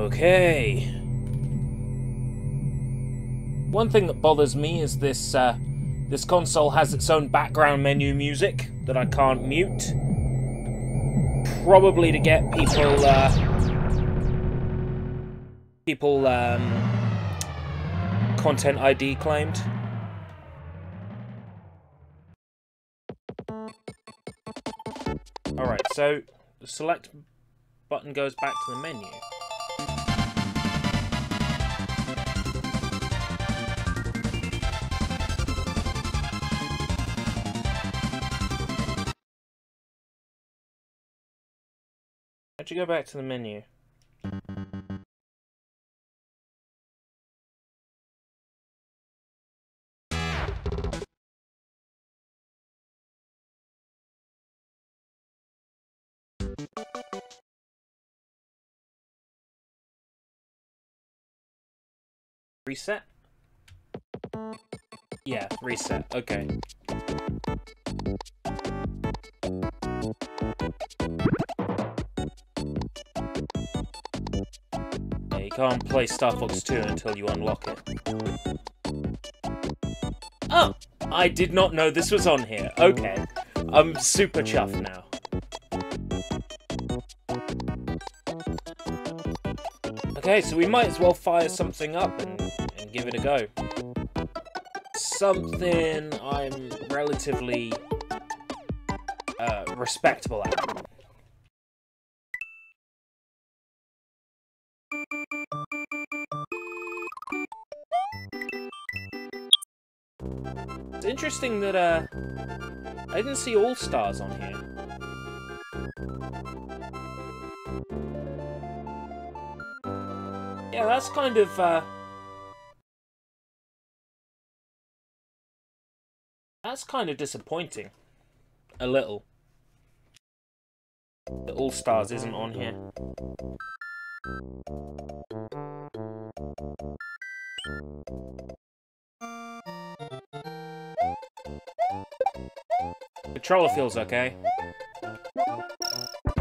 Okay. One thing that bothers me is this this console has its own background menu music that I can't mute. Probably to get people content ID claimed. Alright, so the select button goes back to the menu. How'd you go back to the menu? Reset? Yeah, reset. Okay. Yeah, you can't play Star Fox 2 until you unlock it. Oh! I did not know this was on here. Okay. I'm super chuffed now. Okay, so we might as well fire something up and give it a go. Something I'm relatively respectable at. It's interesting that I didn't see All Stars on here. Yeah, that's kind of disappointing. A little. The All Stars isn't on here. Controller feels okay.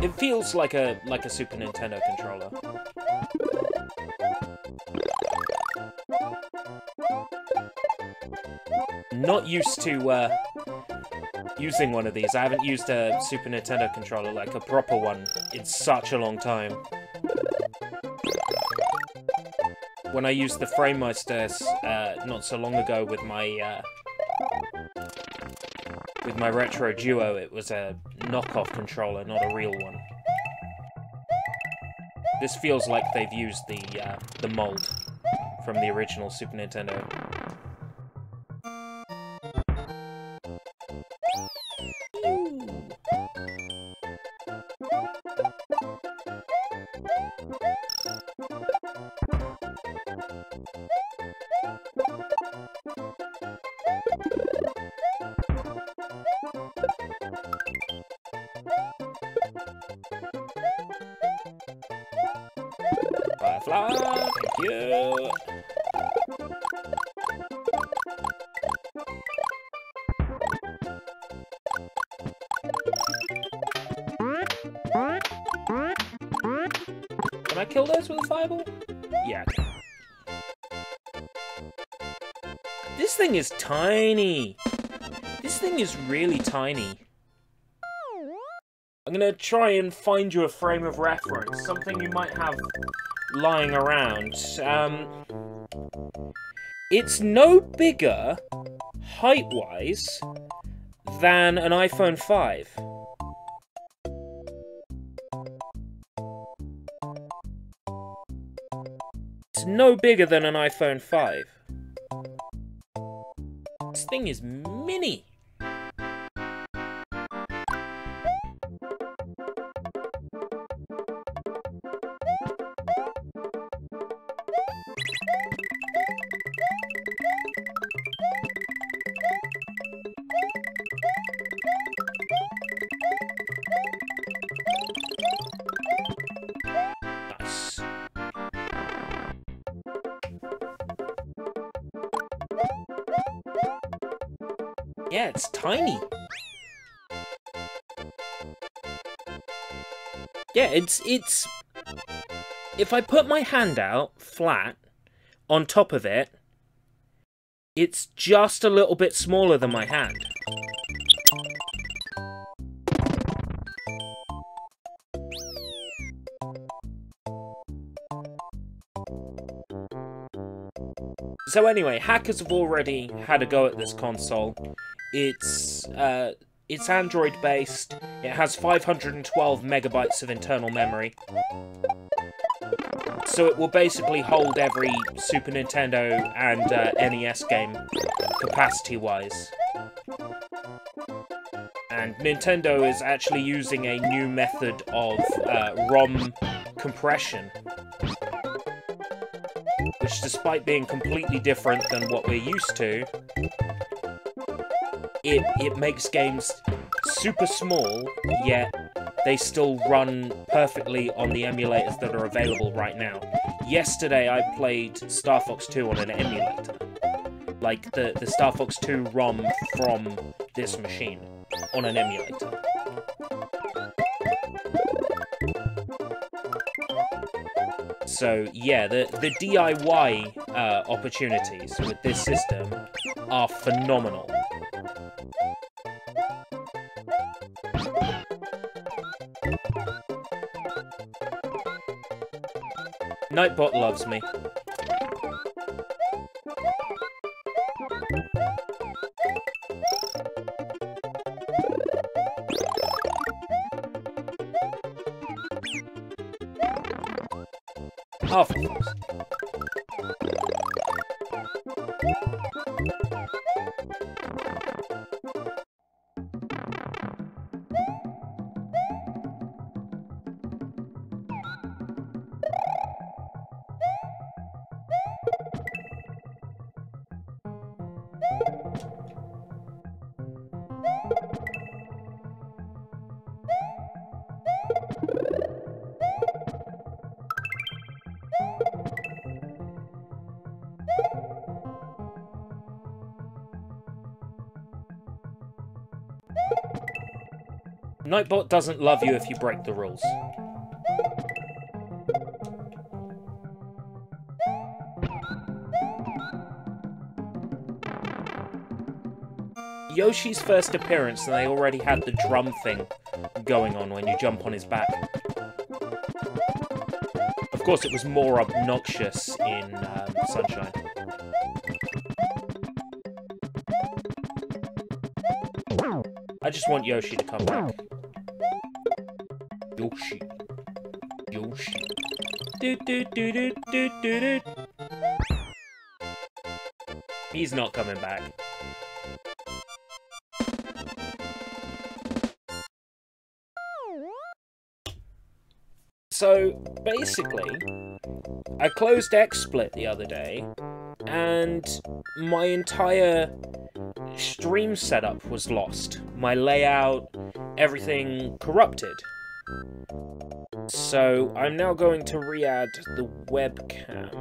It feels like a Super Nintendo controller. Not used to using one of these. I haven't used a Super Nintendo controller, like a proper one, in such a long time. When I used the Framemeister not so long ago with my Retro Duo, it was a knockoff controller, not a real one. This feels like they've used the mold from the original Super Nintendo. Firefly, thank you. Can I kill those with a fireball? Yeah. This thing is tiny. This thing is really tiny. I'm gonna try and find you a frame of reference, something you might have lying around. It's no bigger, height-wise, than an iPhone 5. It's no bigger than an iPhone 5. This thing is mini. Nice. Yeah, it's tiny. Yeah, it's if I put my hand out flat on top of it, it's just a little bit smaller than my hand. So anyway, hackers have already had a go at this console. It's Android-based. It has 512 megabytes of internal memory. So it will basically hold every Super Nintendo and NES game, capacity-wise. And Nintendo is actually using a new method of ROM compression, which, despite being completely different than what we're used to, it makes games super small, yet they still run perfectly on the emulators that are available right now. Yesterday I played Star Fox 2 on an emulator. Like, the Star Fox 2 ROM from this machine on an emulator. So, yeah, the DIY opportunities with this system are phenomenal. Nightbot loves me. Oh, for course. Nightbot doesn't love you if you break the rules. Yoshi's first appearance, and they already had the drum thing going on when you jump on his back. Of course, it was more obnoxious in Sunshine. I just want Yoshi to come back. Yoshi. Yoshi. Do do do do do do do. He's not coming back. So, basically, I closed XSplit the other day, and my entire stream setup was lost. My layout, everything corrupted. So, I'm now going to re-add the webcam.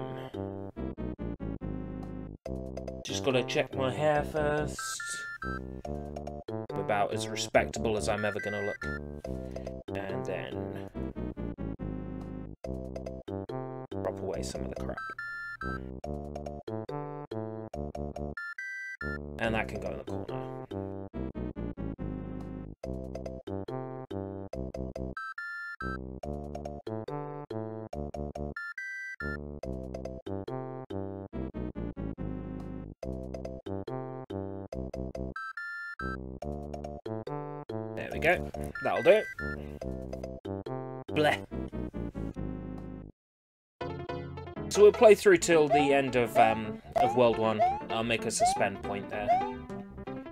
Just gotta check my hair first. About as respectable as I'm ever gonna look. And then drop away some of the crap. And that can go in the corner. There we go. That'll do it. Bleh. So we'll play through till the end of World 1. I'll make a suspend point there.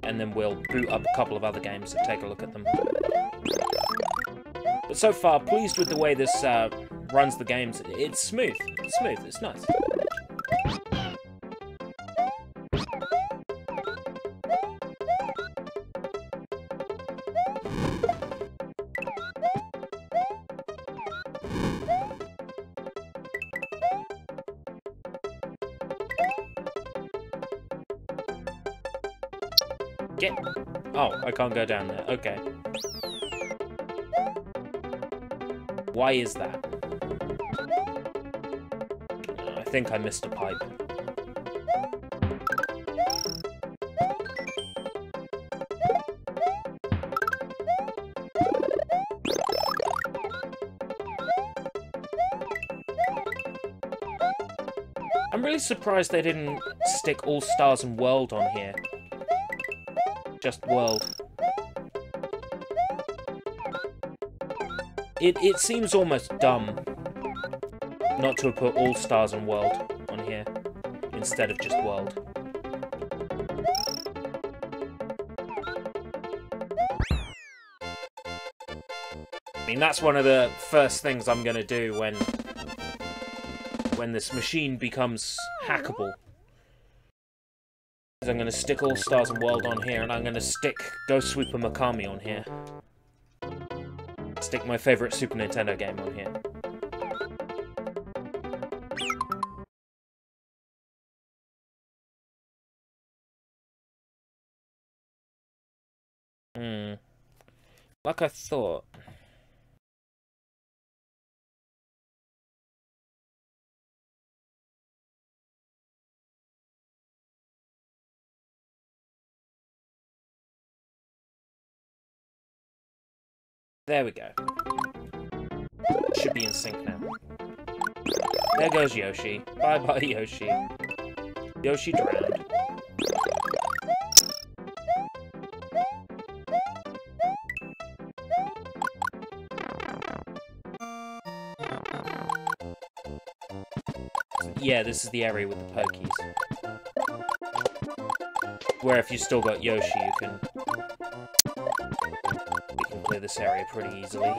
And then we'll boot up a couple of other games and take a look at them. But so far, pleased with the way this runs the games. It's smooth. It's smooth. It's nice. Get... Oh, I can't go down there. Okay. Why is that? think I missed a pipe. I'm really surprised they didn't stick All Stars and World on here. Just World. It seems almost dumb not to have put All Stars and World on here instead of just World. I mean, that's one of the first things I'm gonna do when this machine becomes hackable. Is I'm gonna stick All Stars and World on here, and I'm gonna stick Ghost Sweeper Mikami on here. Stick my favorite Super Nintendo game on here. Like I thought. There we go. Should be in sync now. There goes Yoshi. Bye-bye, Yoshi. Yoshi drowned. Yeah, this is the area with the pokies. Where if you still got Yoshi, you can clear this area pretty easily.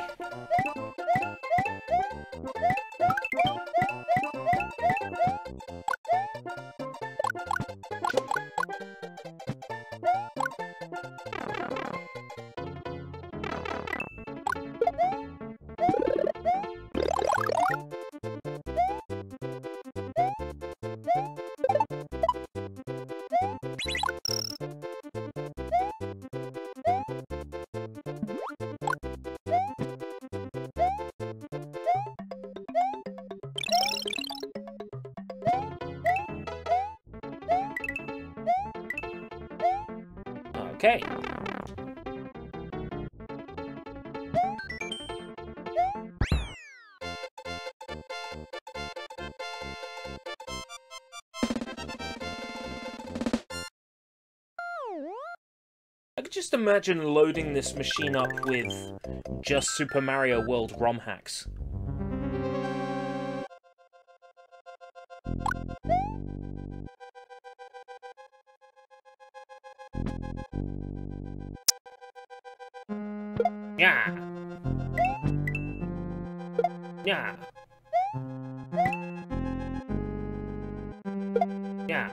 Okay. I could just imagine loading this machine up with just Super Mario World ROM hacks. Yeah. Yeah. Yeah.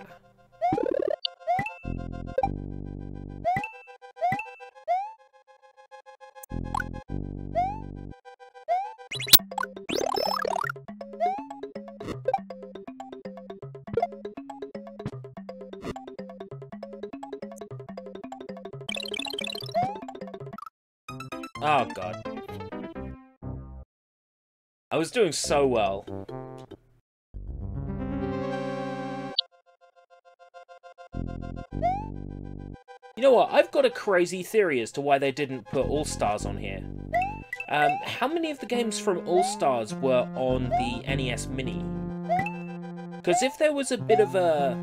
Oh, God. I was doing so well. You know what? I've got a crazy theory as to why they didn't put All-Stars on here. How many of the games from All-Stars were on the NES Mini? Because if there was a bit of a...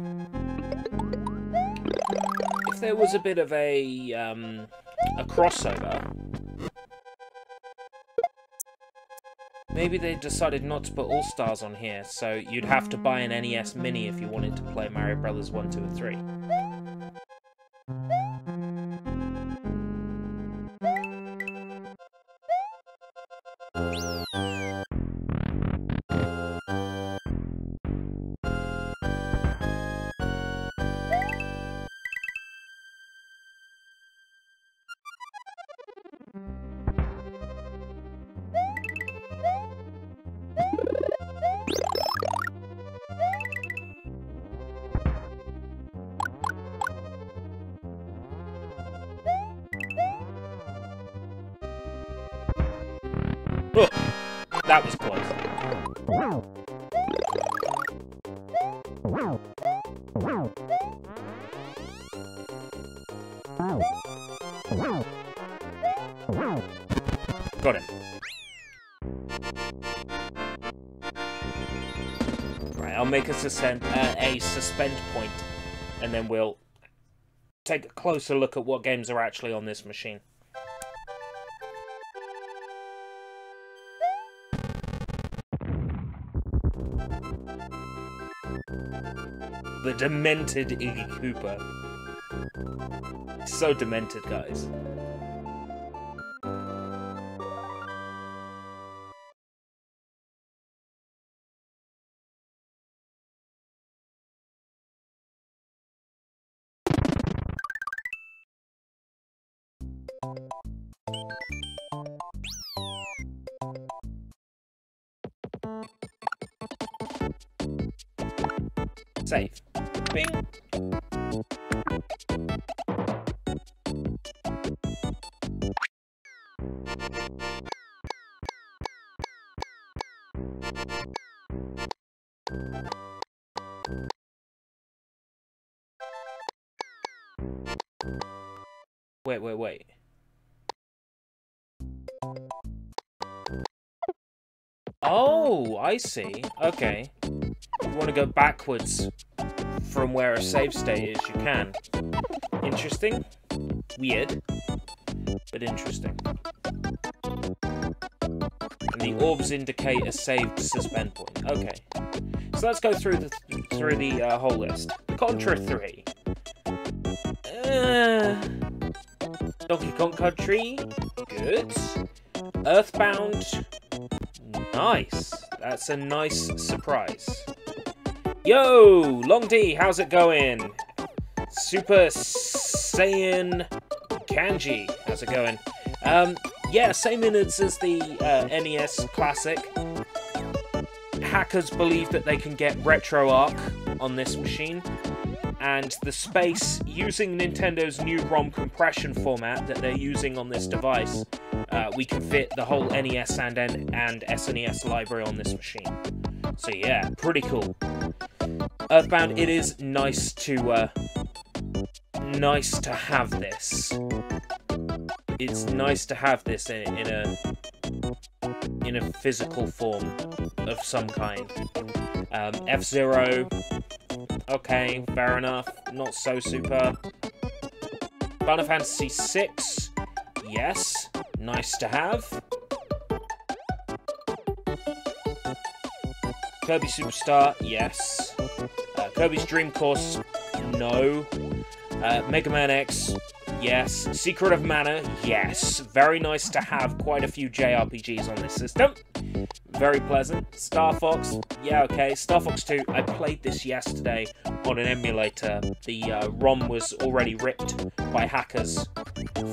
a crossover... Maybe they decided not to put All-Stars on here, so you'd have to buy an NES Mini if you wanted to play Mario Brothers 1, 2, and 3. Oh, that was close. Got him. Right, I'll make a suspend point, and then we'll take a closer look at what games are actually on this machine. The demented Iggy Cooper. So demented, guys. Save. Bing. Wait. Oh, I see. Okay. You want to go backwards from where a save state is, you can. Interesting. Weird. But interesting. And the orbs indicate a saved suspend point. Okay. So let's go through the whole list. Contra 3. Donkey Kong Country. Good. Earthbound. Nice. That's a nice surprise. Yo, Long D, how's it going? Super Saiyan Kanji, how's it going? Yeah, same innards as the NES Classic. Hackers believe that they can get RetroArch on this machine, and the space, using Nintendo's new ROM compression format that they're using on this device, we can fit the whole NES and SNES library on this machine. So yeah, pretty cool. Earthbound, it is nice to have this. It's nice to have this in a physical form of some kind. F-Zero, okay, fair enough. Not so super. Final Fantasy VI, yes, nice to have. Kirby Superstar, yes. Kirby's Dream Course, no. Mega Man X, yes. Secret of Mana, yes. Very nice to have quite a few JRPGs on this system. Very pleasant. Star Fox, yeah, okay. Star Fox 2, I played this yesterday on an emulator. The ROM was already ripped by hackers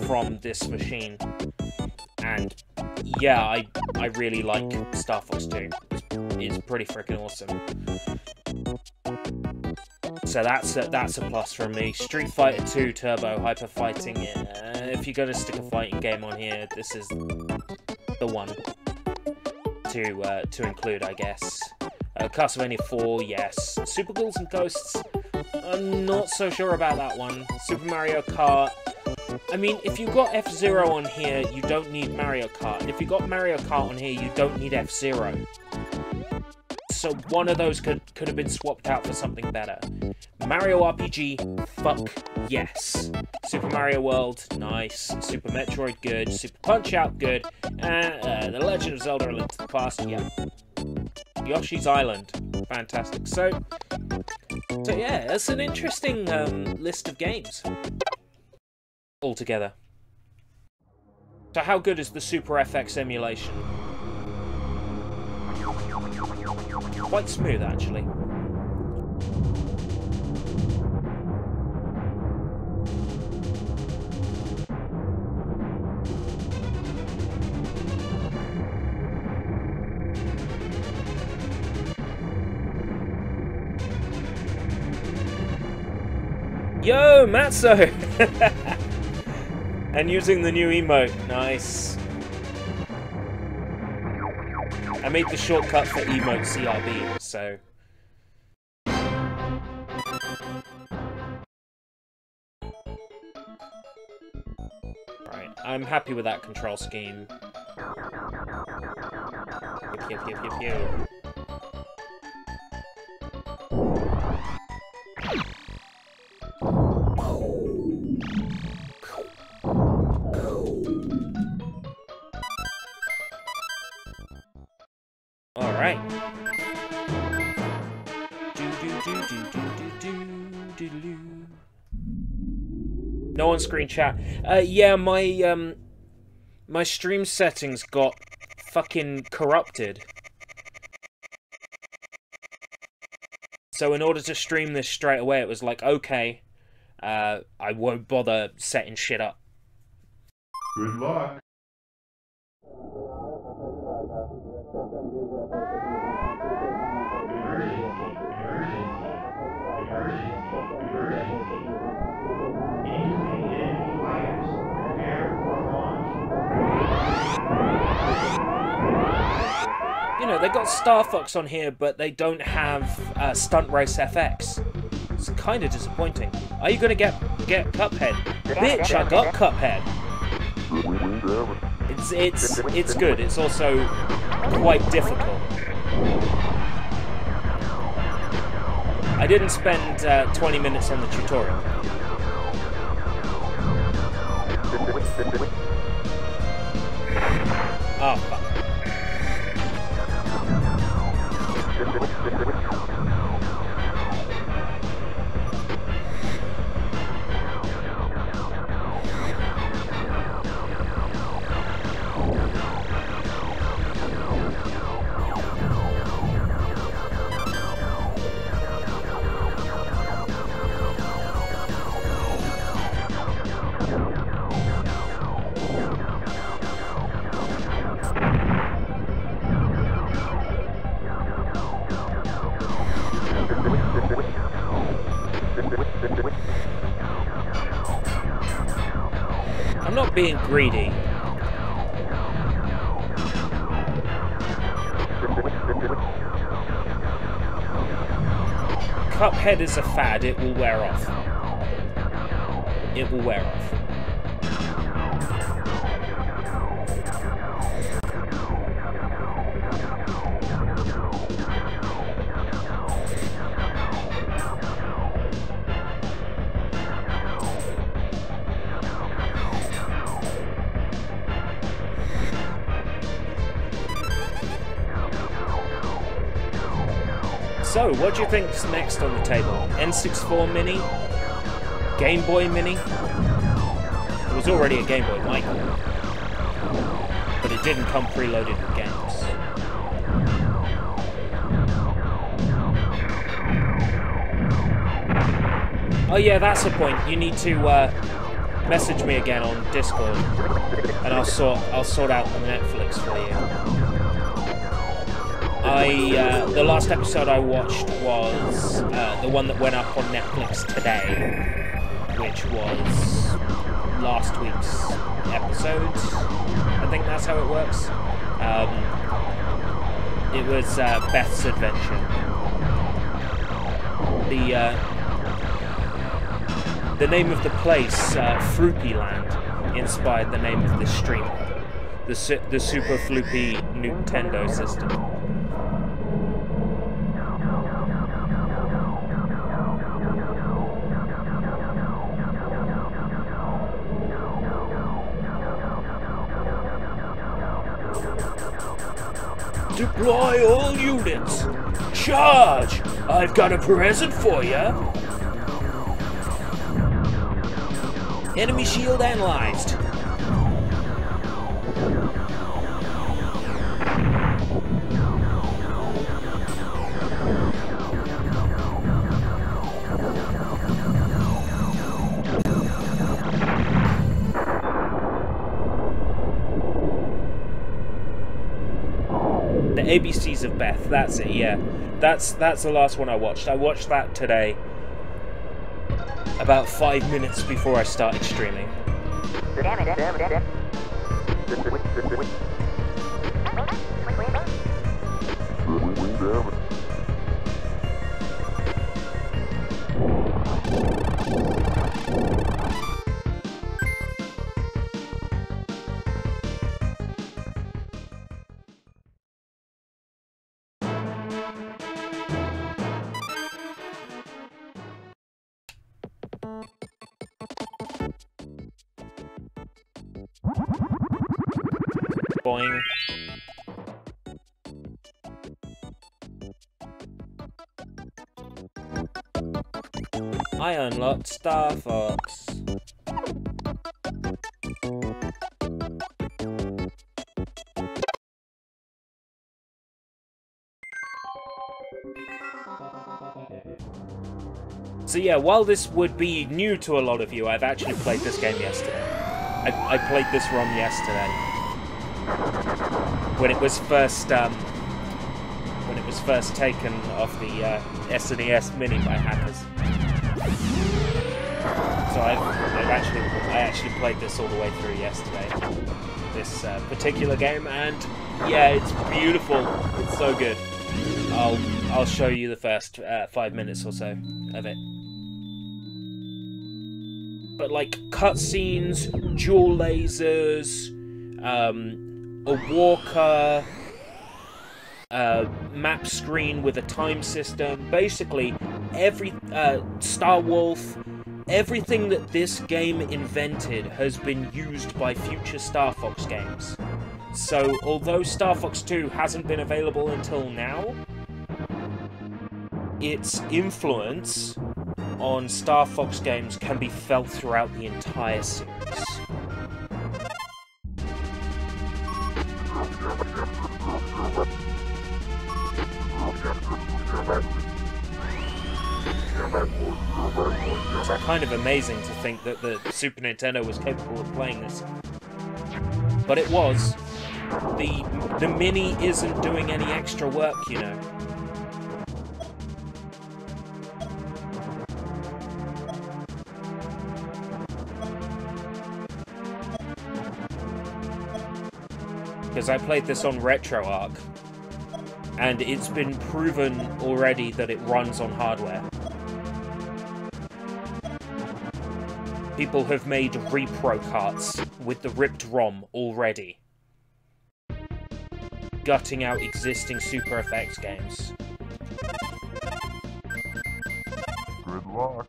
from this machine. And yeah, I really like Star Fox 2. It's pretty freaking awesome. So that's a plus from me. Street Fighter 2 Turbo Hyper Fighting. If you're gonna stick a fighting game on here, this is the one to include, I guess. Castlevania 4, yes. Super Ghouls and Ghosts, I'm not so sure about that one. Super Mario Kart. I mean, if you've got F-Zero on here, you don't need Mario Kart. If you've got Mario Kart on here, you don't need F-Zero. So one of those could have been swapped out for something better. Mario RPG, fuck yes. Super Mario World, nice. Super Metroid, good. Super Punch-Out, good. The Legend of Zelda: A Link to the Past, yeah. Yoshi's Island, fantastic. So yeah, that's an interesting list of games altogether. So how good is the Super FX emulation? Quite smooth, actually. Yo, Matzo! And using the new emote, nice. I made the shortcut for emote CRB, so... Right, I'm happy with that control scheme. Pew, pew, pew, pew. Alright. No on-screen chat. Yeah, my stream settings got fucking corrupted. So in order to stream this straight away, it was like, okay, I won't bother setting shit up. Good luck. You know, they got Star Fox on here, but they don't have Stunt Race FX. It's kind of disappointing. Are you gonna get Cuphead? Bitch, I got Cuphead. It's good. It's also quite difficult. I didn't spend 20 minutes on the tutorial. Oh, fuck. I'm not being greedy. Cuphead is a fad, it will wear off. It will wear off. So, what do you think's next on the table? N64 Mini? Game Boy Mini? It was already a Game Boy Micro, but it didn't come preloaded with games. Oh yeah, that's the point. You need to message me again on Discord, and I'll sort out the Netflix for you. The last episode I watched was the one that went up on Netflix today, which was last week's episode. I think that's how it works. It was Beth's Adventure. The name of the place, Floopy Land, inspired the name of this stream. The Super Floopy Nooptendo system. Deploy all units! Charge! I've got a present for you! Enemy shield analyzed. The ABCs of Beth, that's it, yeah. That's the last one I watched. I watched that today, about 5 minutes before I started streaming. Boing. I unlocked Star Fox. So yeah, while this would be new to a lot of you, I've actually played this game yesterday. I played this ROM yesterday when it was first taken off the SNES Mini by hackers. So I actually played this all the way through yesterday. This particular game, and yeah, it's beautiful. It's so good. I'll show you the first 5 minutes or so of it. But like cutscenes, dual lasers, a walker, map screen with a time system, basically every Star Wolf, everything that this game invented has been used by future Star Fox games. So although Star Fox 2 hasn't been available until now, its influence on Star Fox games can be felt throughout the entire series. It's kind of amazing to think that the Super Nintendo was capable of playing this. But it was. The Mini isn't doing any extra work, you know. Because I played this on RetroArch, and it's been proven already that it runs on hardware. People have made repro carts with the ripped ROM already, gutting out existing Super FX games. Good luck.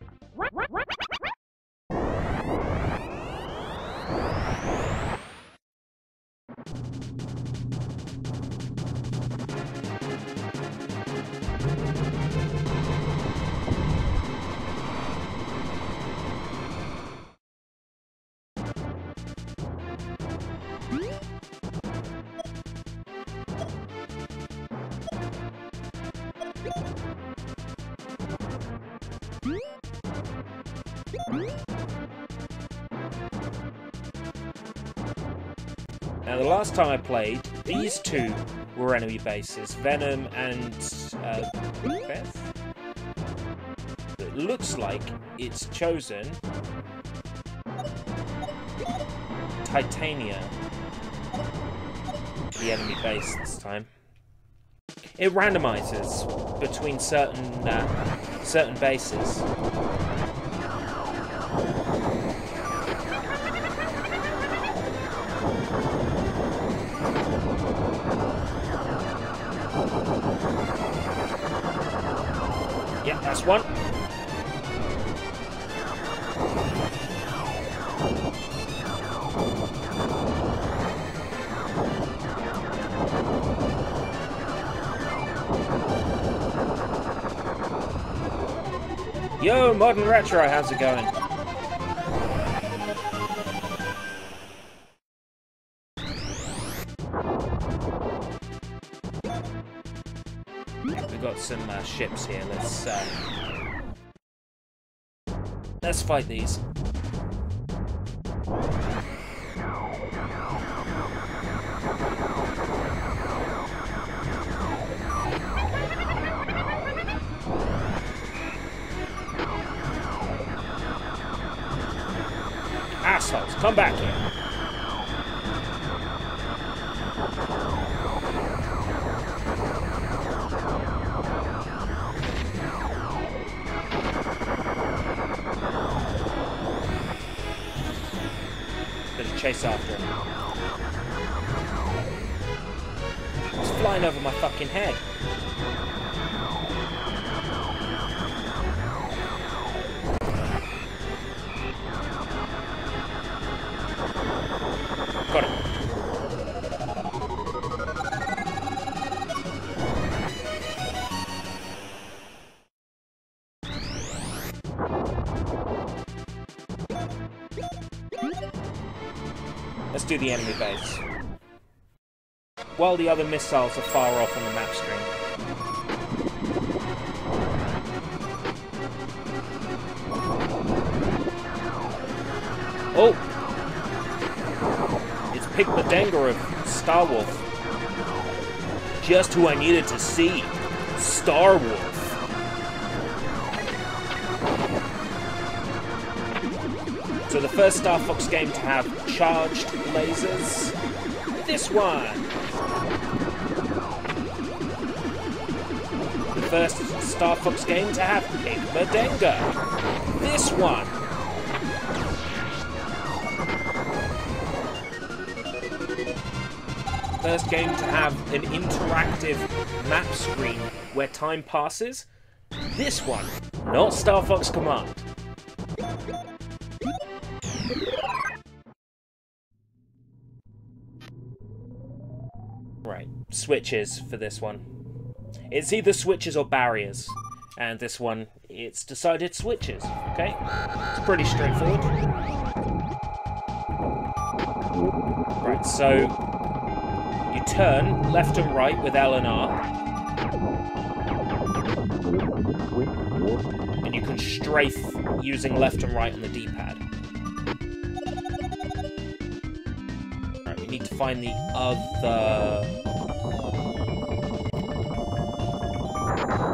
Now, the last time I played, these two were enemy bases, Venom and Beth. It looks like it's chosen Titania, the enemy base this time. It randomizes between certain bases. Yeah, that's one. Yo, Modern Retro, how's it going? We've got some ships here. Let's fight these. Assholes, come back here. Better chase after him. He's flying over my fucking head. Got it. Let's do the enemy base. While the other missiles are far off on the map screen. Oh! It's Pigmadenga of Starwolf. Just who I needed to see. Starwolf. So the first Star Fox game to have charged lasers. This one. The first Star Fox game to have Pigmadenga. This one. First game to have an interactive map screen where time passes. This one. Not Star Fox Command. Right, switches for this one. It's either switches or barriers. And this one, it's decided switches, okay? It's pretty straightforward. Right, so you turn left and right with L and R. And you can strafe using left and right on the D-pad. Right, we need to find the other...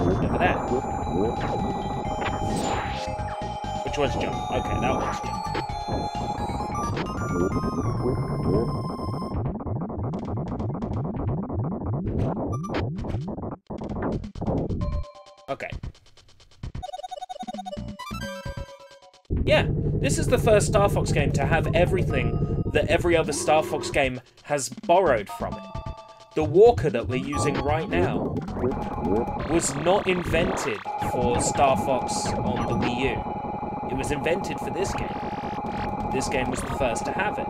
over there. Which one's jump? Okay, that one's jump. Okay. Yeah, this is the first Star Fox game to have everything that every other Star Fox game has borrowed from it. The walker that we're using right now was not invented for Star Fox on the Wii U. It was invented for this game. This game was the first to have it.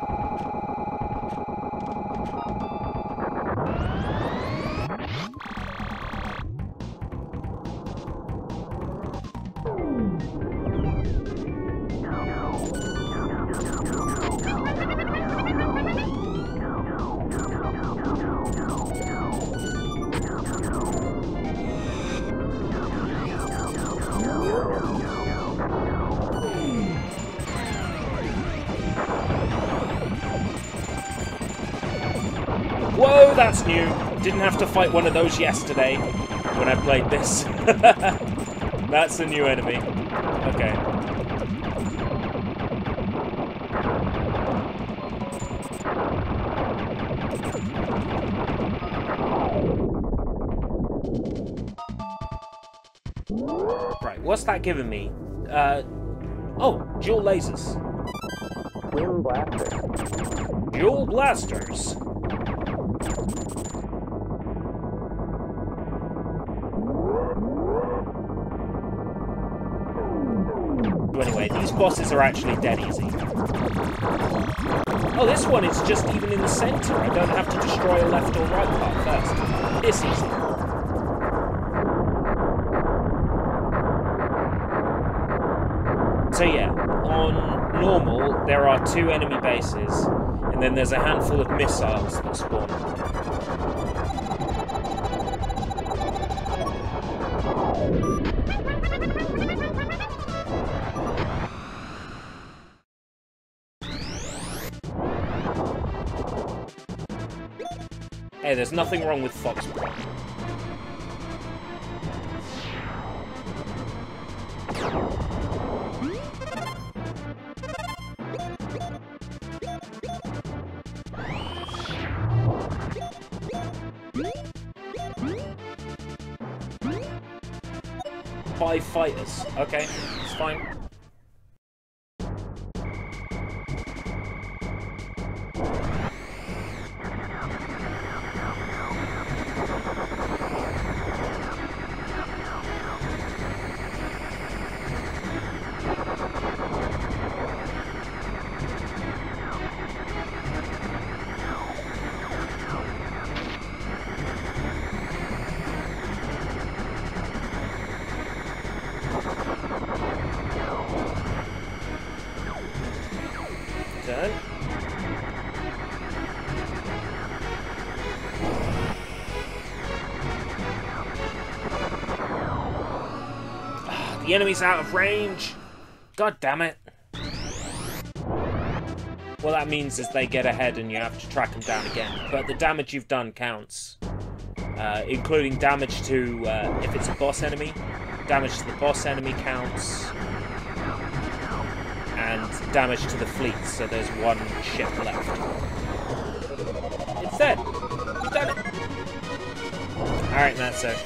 Whoa, that's new. Didn't have to fight one of those yesterday when I played this. That's a new enemy. Okay. Right, what's that giving me? Oh, dual lasers. Dual blasters. Dual blasters. So anyway, these bosses are actually dead easy. Oh, this one is just even in the center. I don't have to destroy a left or right part first. It's easy. So yeah, on normal, there are 2 enemy bases, and then there's a handful of missiles that spawn. Hey, there's nothing wrong with Fox Pro. Five fighters. Okay, it's fine. turn. The enemy's out of range. God damn it. What that means is they get ahead and you have to track them down again. But the damage you've done counts. Including damage to, if it's a boss enemy, damage to the boss enemy counts. And damage to the fleet, so there's one ship left. It's dead. We've done it. Alright, that's it.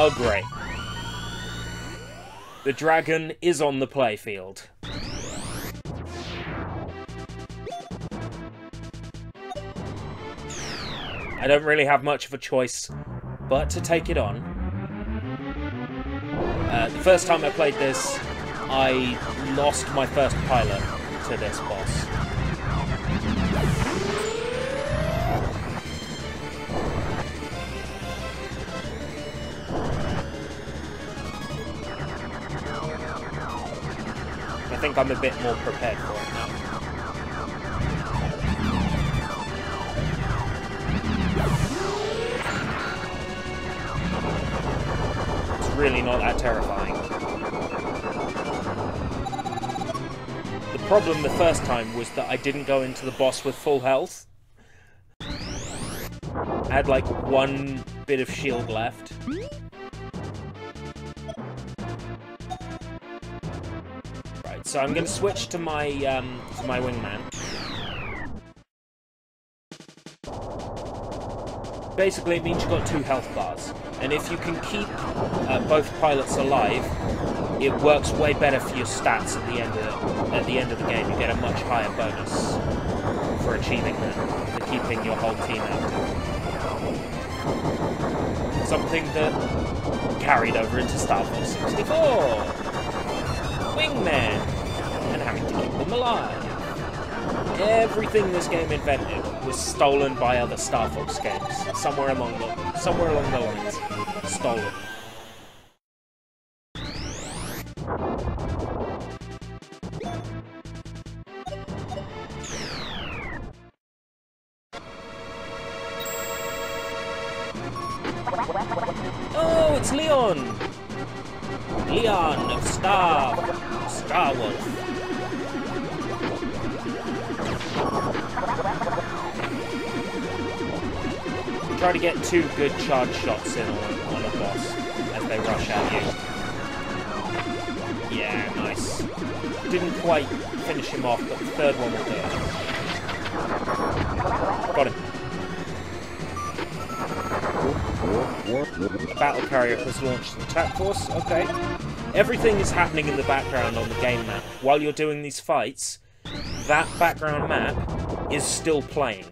Oh, great. The dragon is on the playfield. I don't really have much of a choice but to take it on. The first time I played this, I lost my first pilot to this boss. I think I'm a bit more prepared for it now. It's really not that terrifying. The problem the first time was that I didn't go into the boss with full health. I had like one bit of shield left. So I'm going to switch to my wingman. Basically, it means you've got 2 health bars, and if you can keep both pilots alive, it works way better for your stats at the end of the game. You get a much higher bonus for achieving that, for keeping your whole team active. Something that carried over into Star Fox 64. Wingman. And having to keep them alive. Everything this game invented was stolen by other Star Fox games. Somewhere along the lines. Stolen. Oh, it's Leon! Leon of Star Wolf. Try to get 2 good charge shots in on a boss as they rush at you. Yeah, nice. Didn't quite finish him off, but the third one will do it. Got him. The battle carrier has launched an attack force. Okay. Everything is happening in the background on the game map. While you're doing these fights, that background map is still playing.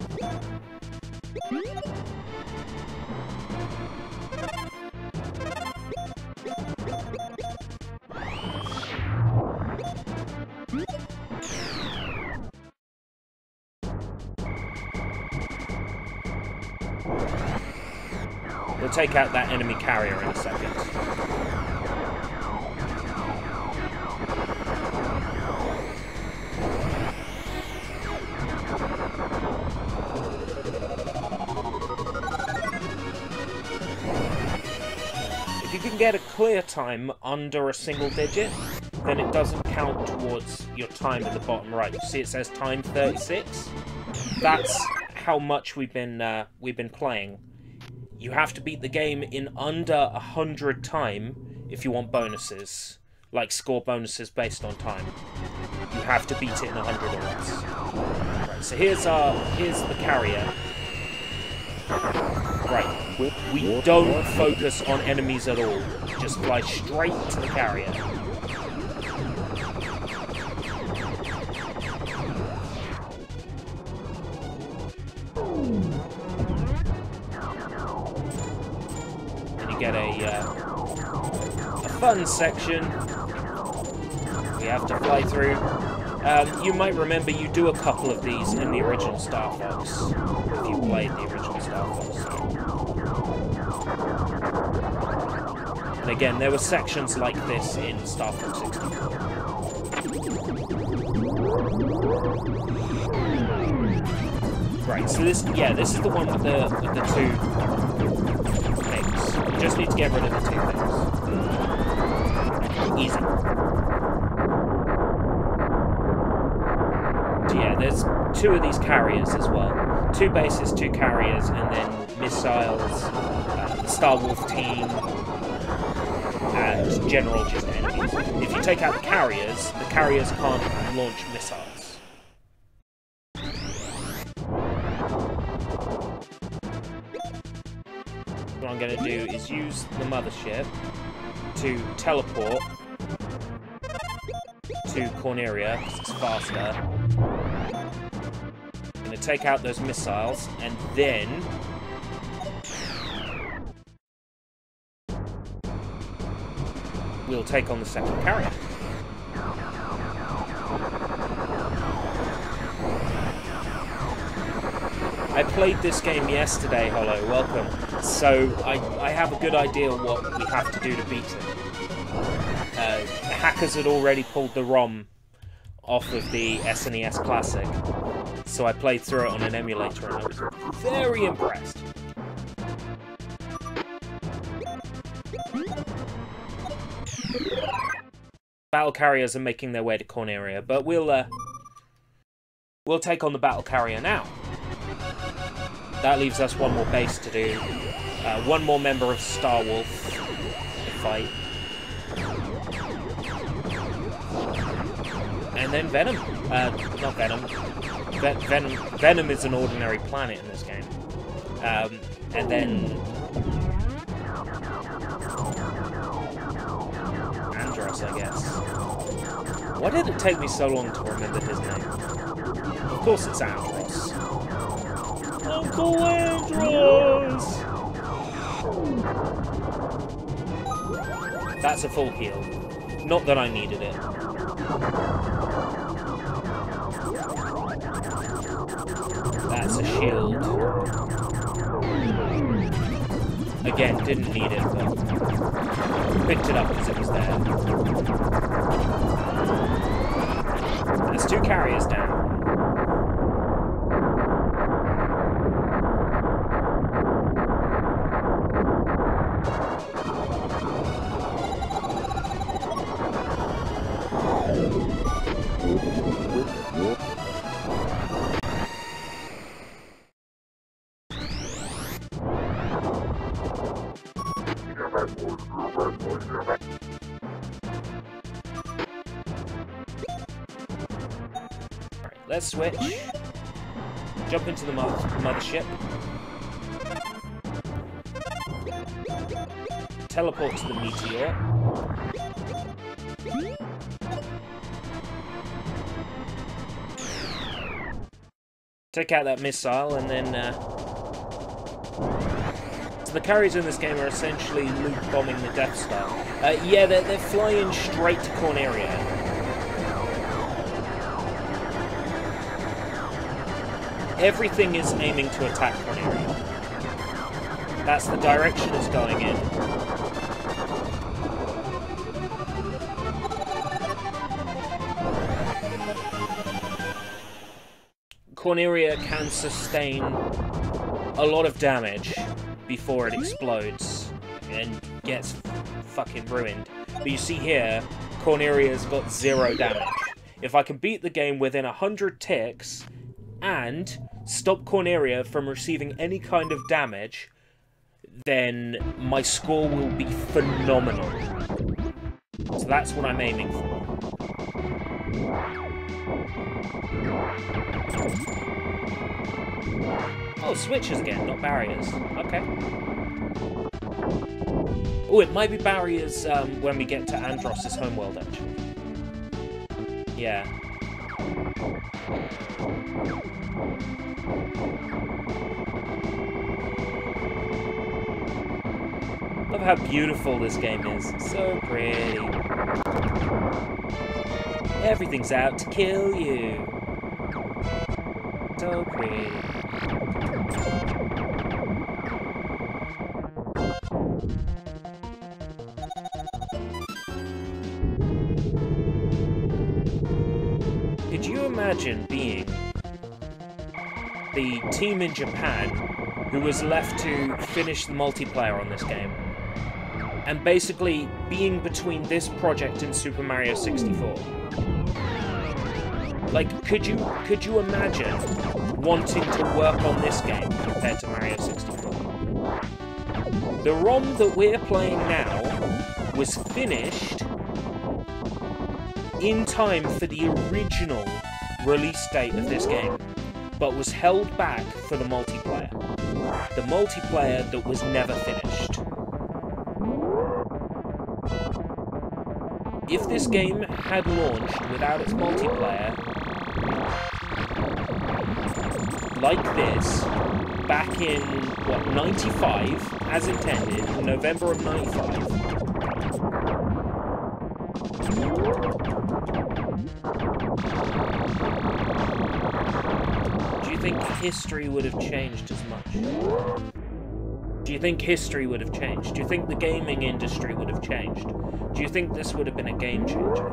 We'll take out that enemy carrier in a second. If you can get a clear time under a single digit, then it doesn't count towards your time at the bottom right. You see it says time 36? That's how much we've been playing. You have to beat the game in under 100 time if you want bonuses, like score bonuses based on time. You have to beat it in 100 or less. Right, so here's the carrier. Right, we don't focus on enemies at all. Just fly straight to the carrier. Get a fun section We have to fly through. You might remember you do a couple of these in the original Star Fox, if you played the original Star Fox. And again, there were sections like this in Star Fox 64. Right, so this is the one with the two things. You just need to get rid of the two things. Easy. So yeah, there's two of these carriers as well. 2 bases, 2 carriers, and then missiles, the Star Wolf team, and general just enemies. If you take out the carriers can't launch missiles. What I'm going to do is use the mothership to teleport to Corneria, because it's faster. I'm going to take out those missiles, and then we'll take on the second carrier. I played this game yesterday, Hollow, welcome. So I have a good idea what we have to do to beat it. Hackers had already pulled the ROM off of the SNES Classic, so I played through it on an emulator and I was very impressed. Battle carriers are making their way to Corneria, but we'll take on the battle carrier now. That leaves us one more base to do. One more member of Star Wolf to fight. And then Venom. Not Venom. Venom is an ordinary planet in this game. And then Andros, I guess. Why did it take me so long to remember his name? Of course it's Andros. Uncle Andros! That's a full heal. Not that I needed it. That's a shield. Again, didn't need it, but picked it up because it was there. There's 2 carriers down. Let's switch. Jump into the mothership. Teleport to the meteor. Take out that missile and then... So the carriers in this game are essentially loop bombing the Death Star. Yeah, they're flying straight to Corneria. Everything is aiming to attack Corneria. That's the direction it's going in. Corneria can sustain a lot of damage before it explodes and gets fucking ruined. But you see here, Corneria's got 0 damage. If I can beat the game within 100 ticks and stop Corneria from receiving any kind of damage, then my score will be phenomenal. So that's what I'm aiming for. Oh, switches again, not barriers. Okay. Oh, it might be barriers when we get to Andros' homeworld, actually. Yeah. Love how beautiful this game is. So pretty. Everything's out to kill you. So pretty. Could you imagine being the team in Japan who was left to finish the multiplayer on this game? And basically being between this project and Super Mario 64. Like, could you imagine wanting to work on this game compared to Mario 64? The ROM that we're playing now was finished in time for the original release date of this game, but was held back for the multiplayer. The multiplayer that was never finished. If this game had launched without its multiplayer, like this, back in, what, 95, as intended, in November of 95, do you think history would have changed as much? Do you think history would have changed? Do you think the gaming industry would have changed? Do you think this would have been a game changer?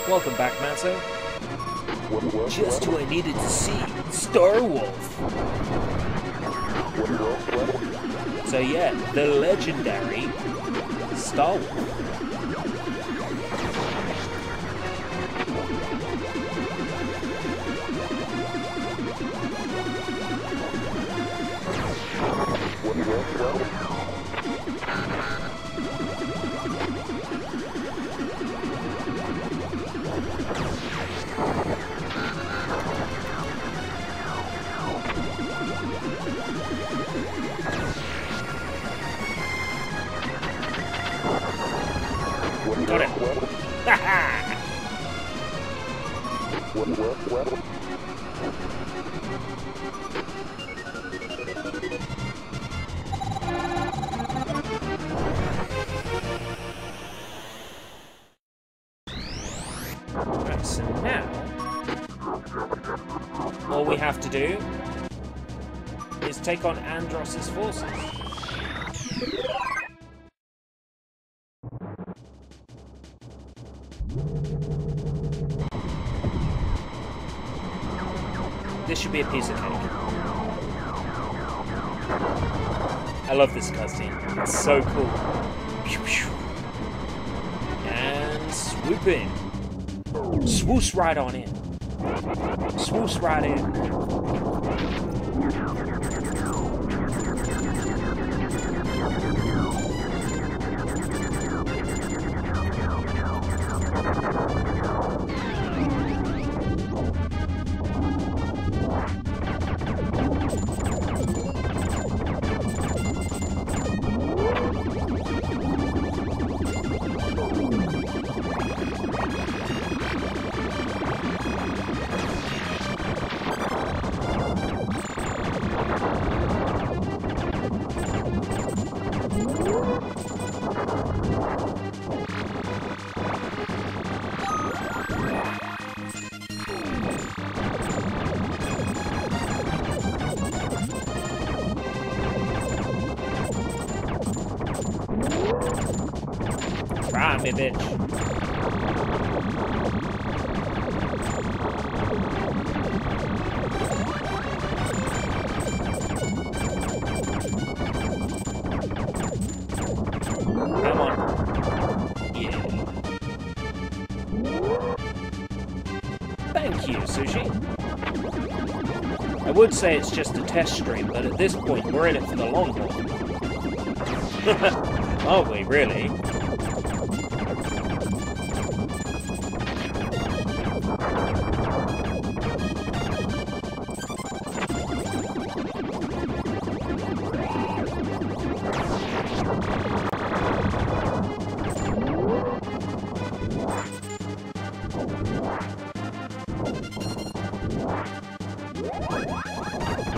Welcome back, Matzo. Just who I needed to see, Star Wolf. So yeah, the legendary Star Wolf. Got it. Haha! Right, so now all we have to do is take on Andross's forces. This should be a piece of cake. I love this cutscene. It's so cool. And swoop in. Swoosh right on in. Swoosh right in. Try me, bitch. on. Yeah. Thank you, Sushi. I would say it's just a test stream, but at this point, we're in it for the long haul. Aren't we, really?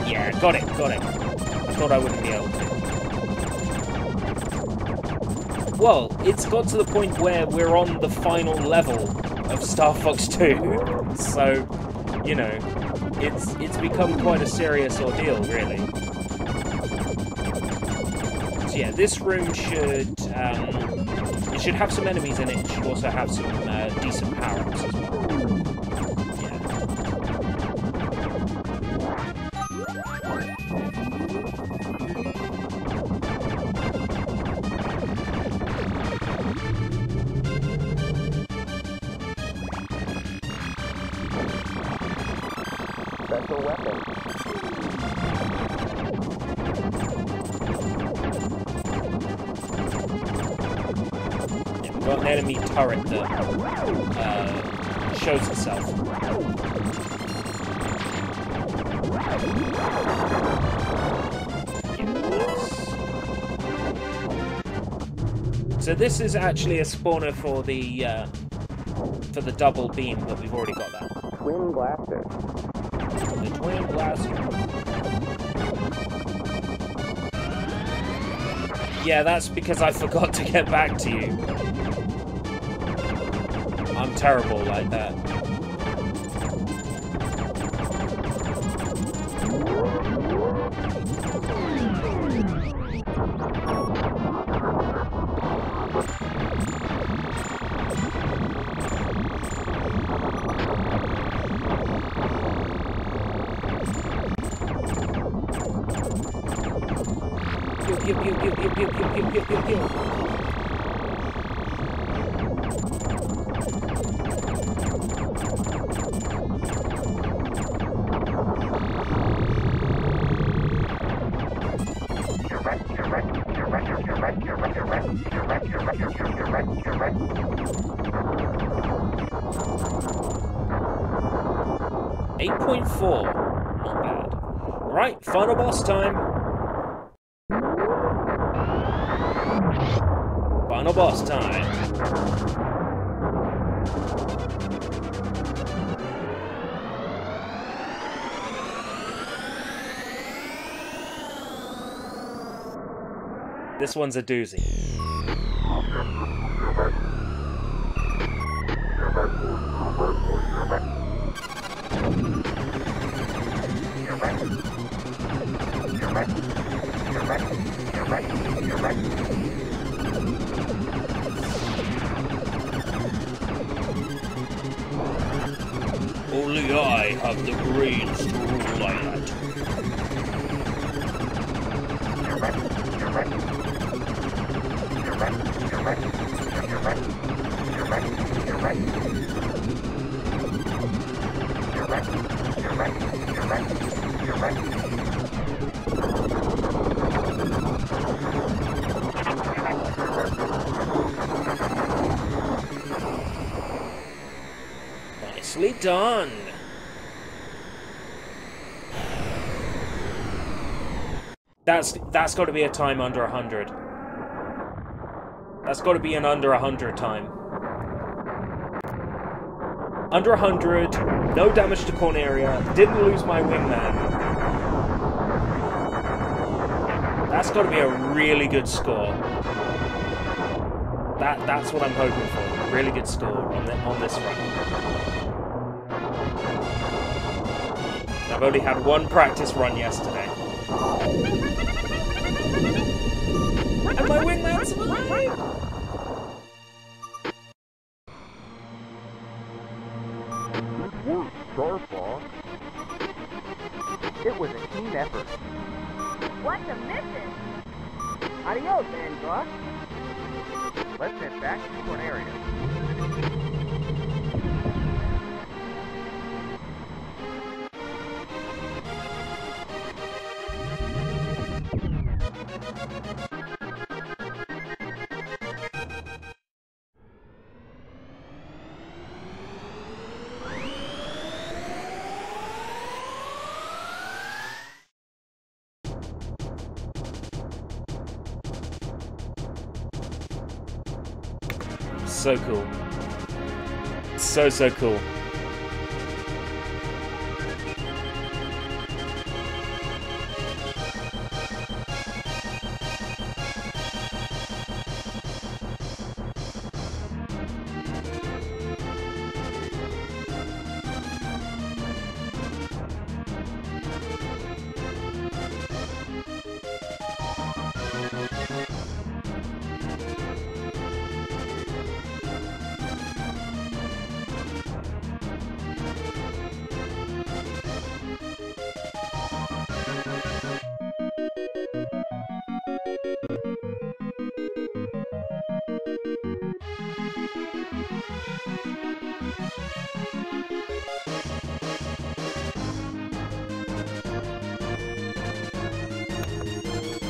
Yeah, got it. I thought I wouldn't be able to. Well, it's got to the point where we're on the final level of Star Fox 2, so, you know, it's become quite a serious ordeal, really. So yeah, this room should, it should have some enemies in it, it should also have some decent power-ups as well. Special weapon. Yeah, we've got an enemy turret that shows itself. So this is actually a spawner for the double beam, but we've already got that. Twin blasters. The twin blaster. Yeah, that's because I forgot to get back to you. I'm terrible like that. Pew. 8.4. Not bad. Right, final boss time. Final boss time. This one's a doozy. Only I have the brains to rule like that. Nicely done. That's got to be a time under 100. That's got to be an under 100 time. Under 100, no damage to Corneria, didn't lose my wingman. That's got to be a really good score. That's what I'm hoping for. A really good score on this run. I've only had one practice run yesterday. And my wingman survived! Good work, Star Fox. It was a team effort. What's a mission? Adios, Android. back to Corneria. So cool. So cool.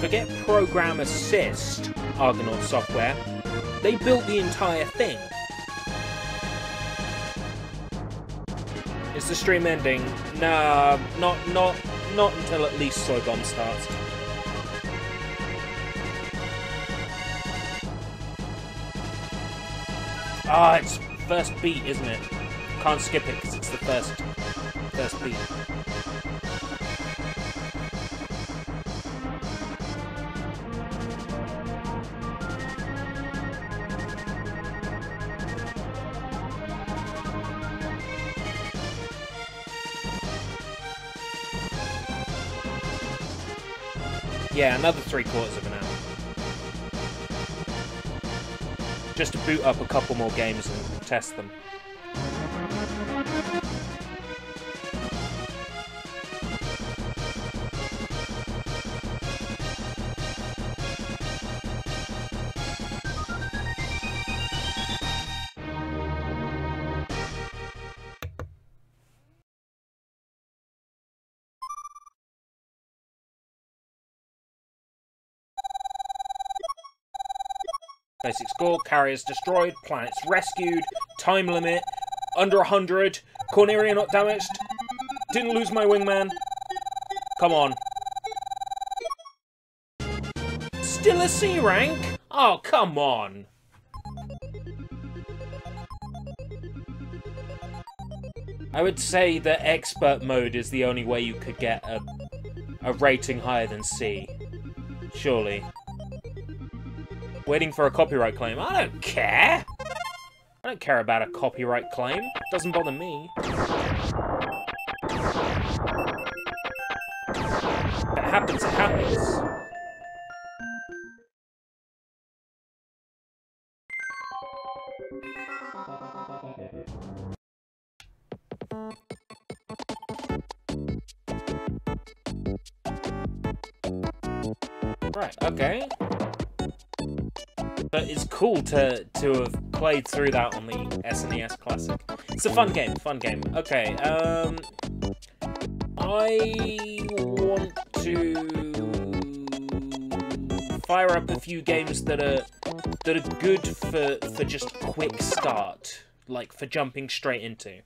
Forget Program Assist, Argonaut Software. They built the entire thing. Is the stream ending? Nah, not until at least Soy Bomb starts. Ah, it's first beat, isn't it? Can't skip it because it's the first beat. Yeah, another 3/4 of an hour. Just to boot up a couple more games and test them. Basic score, carriers destroyed, planets rescued, time limit, under 100, Corneria not damaged, didn't lose my wingman. Come on. Still a C rank? Oh, come on. I would say that expert mode is the only way you could get a rating higher than C. Surely. Waiting for a copyright claim. I don't care! I don't care about a copyright claim. Doesn't bother me. If it happens, it happens. Right, okay. But it's cool to have played through that on the SNES Classic. It's a fun game, Okay, I want to fire up a few games that are good for just quick start, like for jumping straight into.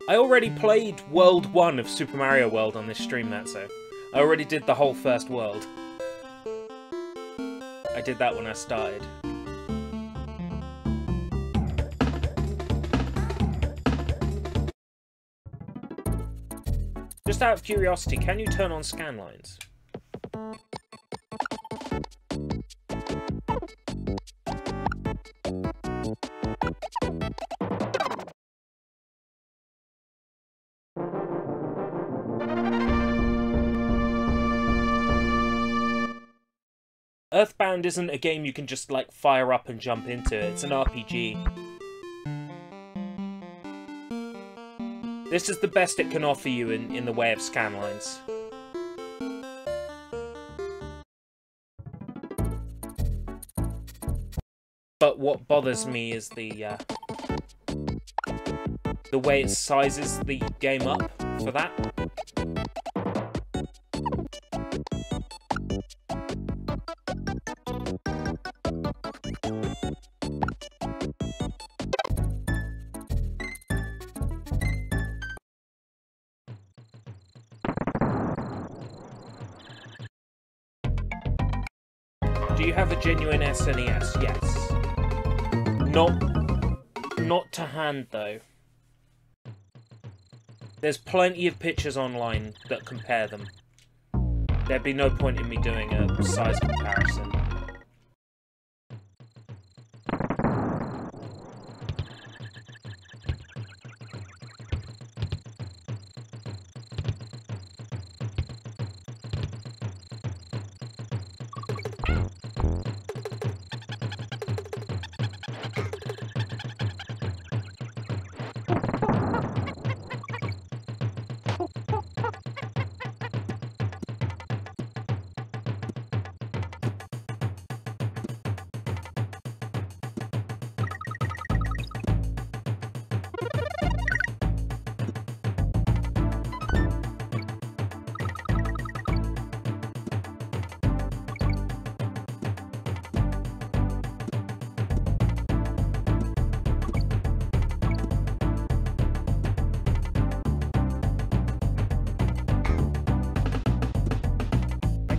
I already played World 1 of Super Mario World on this stream, that's so. I already did the whole first world. I did that when I started. Just out of curiosity, can you turn on scan lines? Earthbound isn't a game you can just, like, fire up and jump into. It's an RPG. This is the best it can offer you in the way of scanlines. But what bothers me is the way it sizes the game up for that. Do you have a genuine SNES? Yes. Not to hand, though. There's plenty of pictures online that compare them. There'd be no point in me doing a size comparison.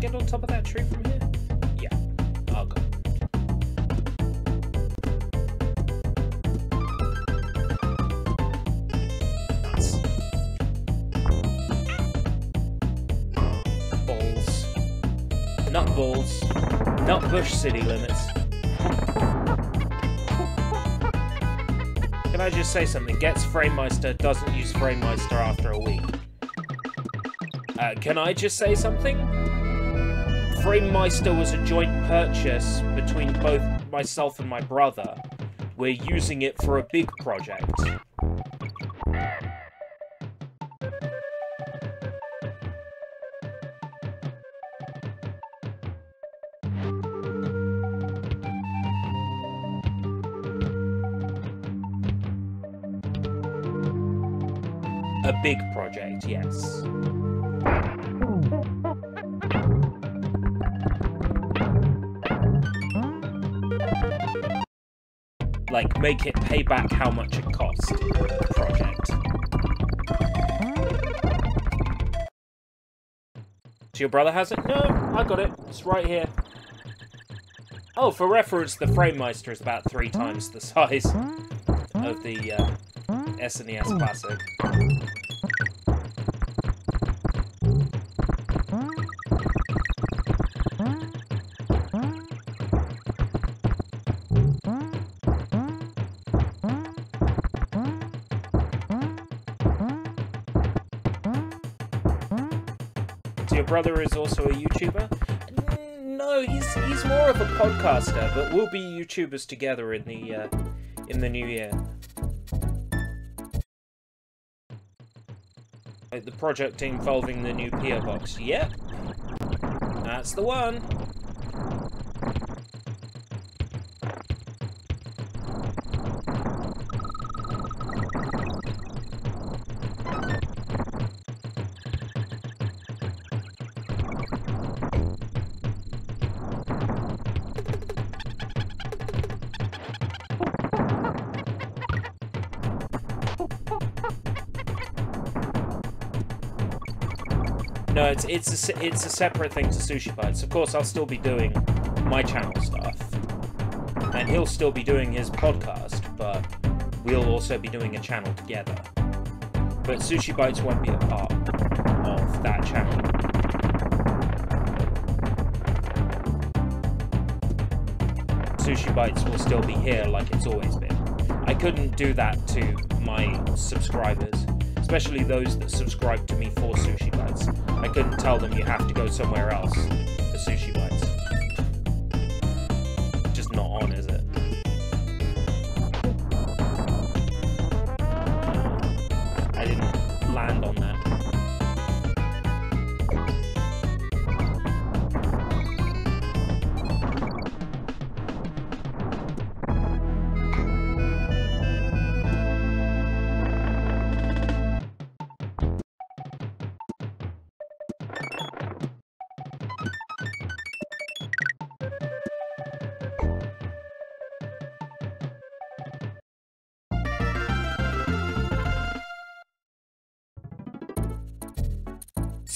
Get on top of that tree from here? Yeah, I'll go. Nice. Balls. Nut balls. Nut bush city limits. Can I just say something? Gets FrameMeister, doesn't use FrameMeister after a week. Can I just say something? FrameMeister was a joint purchase between both myself and my brother. We're using it for a big project. A big project, yes. Like, make it pay back how much it cost, project. So your brother has it? No, I got it. It's right here. Oh, for reference, the FrameMeister is about 3 times the size of the SNES Classic. Your brother is also a YouTuber? No, he's more of a podcaster, but we'll be YouTubers together in the new year. Like the project involving the new PO box. Yep, that's the one. No, it's a separate thing to Sushi Bites. Of course, I'll still be doing my channel stuff, and he'll still be doing his podcast, but we'll also be doing a channel together. But Sushi Bites won't be a part of that channel. Sushi Bites will still be here like it's always been. I couldn't do that to my subscribers, especially those that subscribe to me for Sushi Bites. I couldn't tell them you have to go somewhere else for Sushi Bites. Just not on, is it? I didn't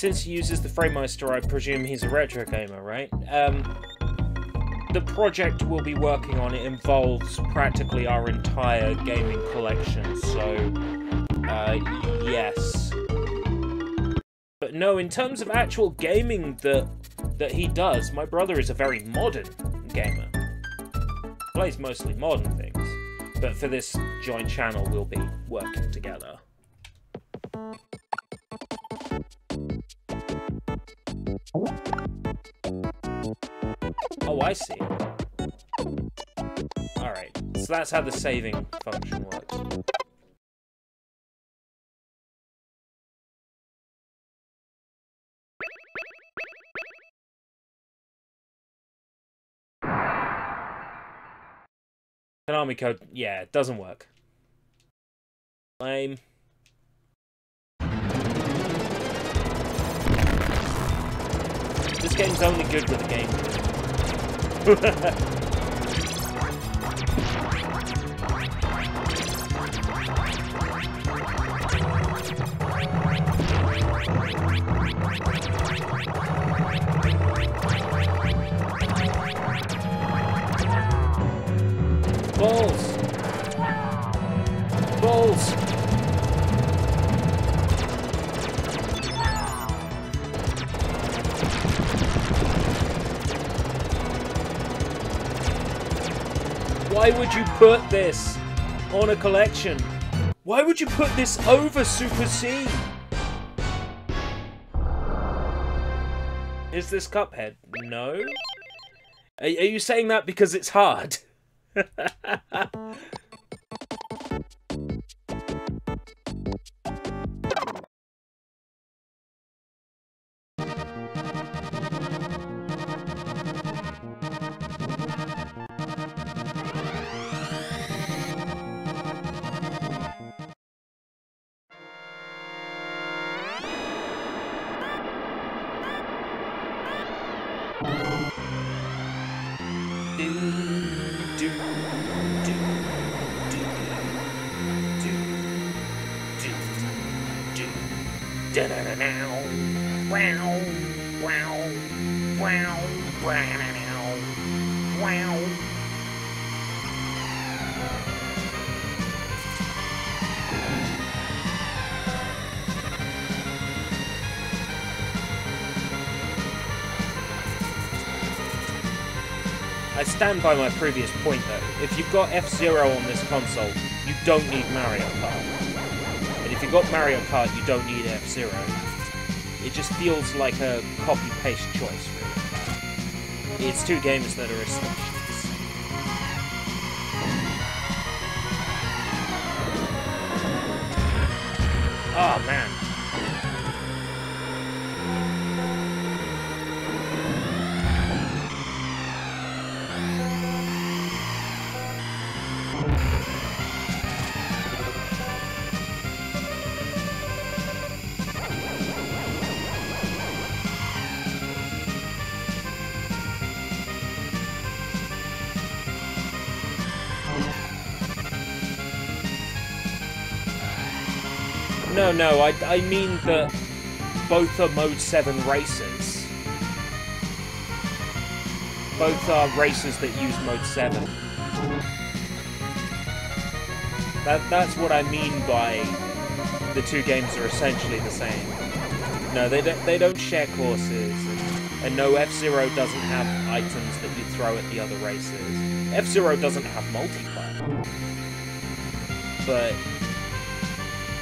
Since he uses the Framemeister, I presume he's a retro gamer, right? The project we'll be working on, it involves practically our entire gaming collection, so, yes. But no, in terms of actual gaming that he does, my brother is a very modern gamer. Plays mostly modern things, but for this joint channel, we'll be working together. Oh, I see. Alright, so that's how the saving function works. Konami code, yeah, it doesn't work. Lame. This game's only good with a game. Balls! Balls! Why would you put this on a collection? Why would you put this over Super C? Is this Cuphead? No? Are you saying that because it's hard? I stand by my previous point though. If you've got F-Zero on this console, you don't need Mario Kart. And if you've got Mario Kart, you don't need F-Zero. It just feels like a copy-paste choice, really. It's two games that are essentials. Oh, man. No, I mean that both are Mode 7 races. Both are races that use Mode 7. That's what I mean by the two games are essentially the same. No, they don't share courses, and no, F-Zero doesn't have items that you throw at the other races. F-Zero doesn't have multiplayer. But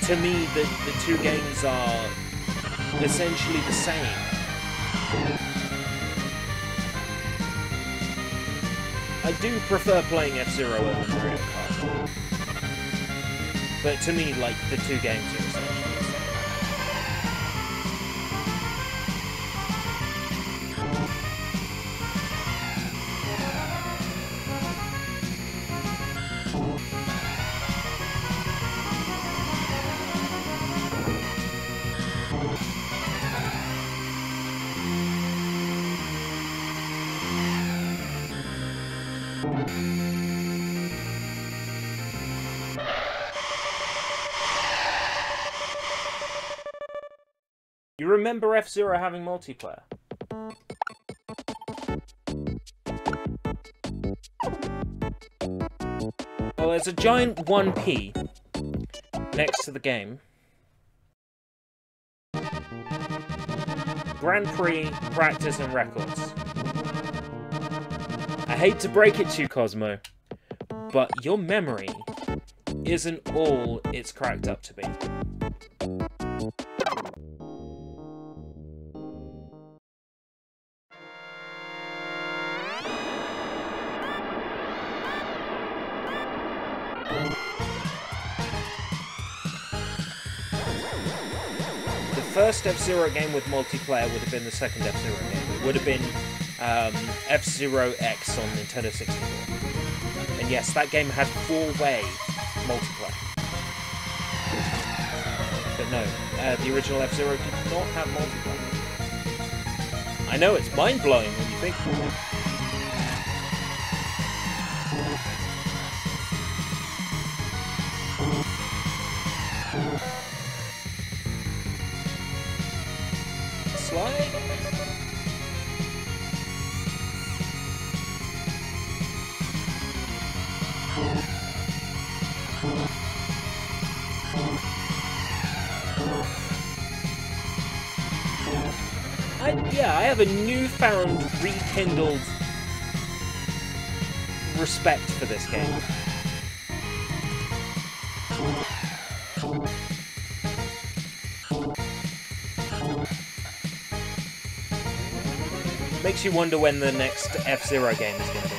to me, the two games are essentially the same. I do prefer playing F-Zero over Mario Kart. But to me, like, the two games are essentially the same. You remember F-Zero having multiplayer? Well, there's a giant 1P next to the game. Grand Prix, practice, and records. I hate to break it to you, Cosmo, but your memory isn't all it's cracked up to be. The first F-Zero game with multiplayer would have been the second F-Zero game. It would have been F-Zero X on Nintendo 64. And yes, that game had 4-way multiplayer. But no, the original F-Zero did not have multiplayer. I know, it's mind-blowing when you think about it. Slide? I have a newfound, rekindled respect for this game. Makes you wonder when the next F-Zero game is going to be.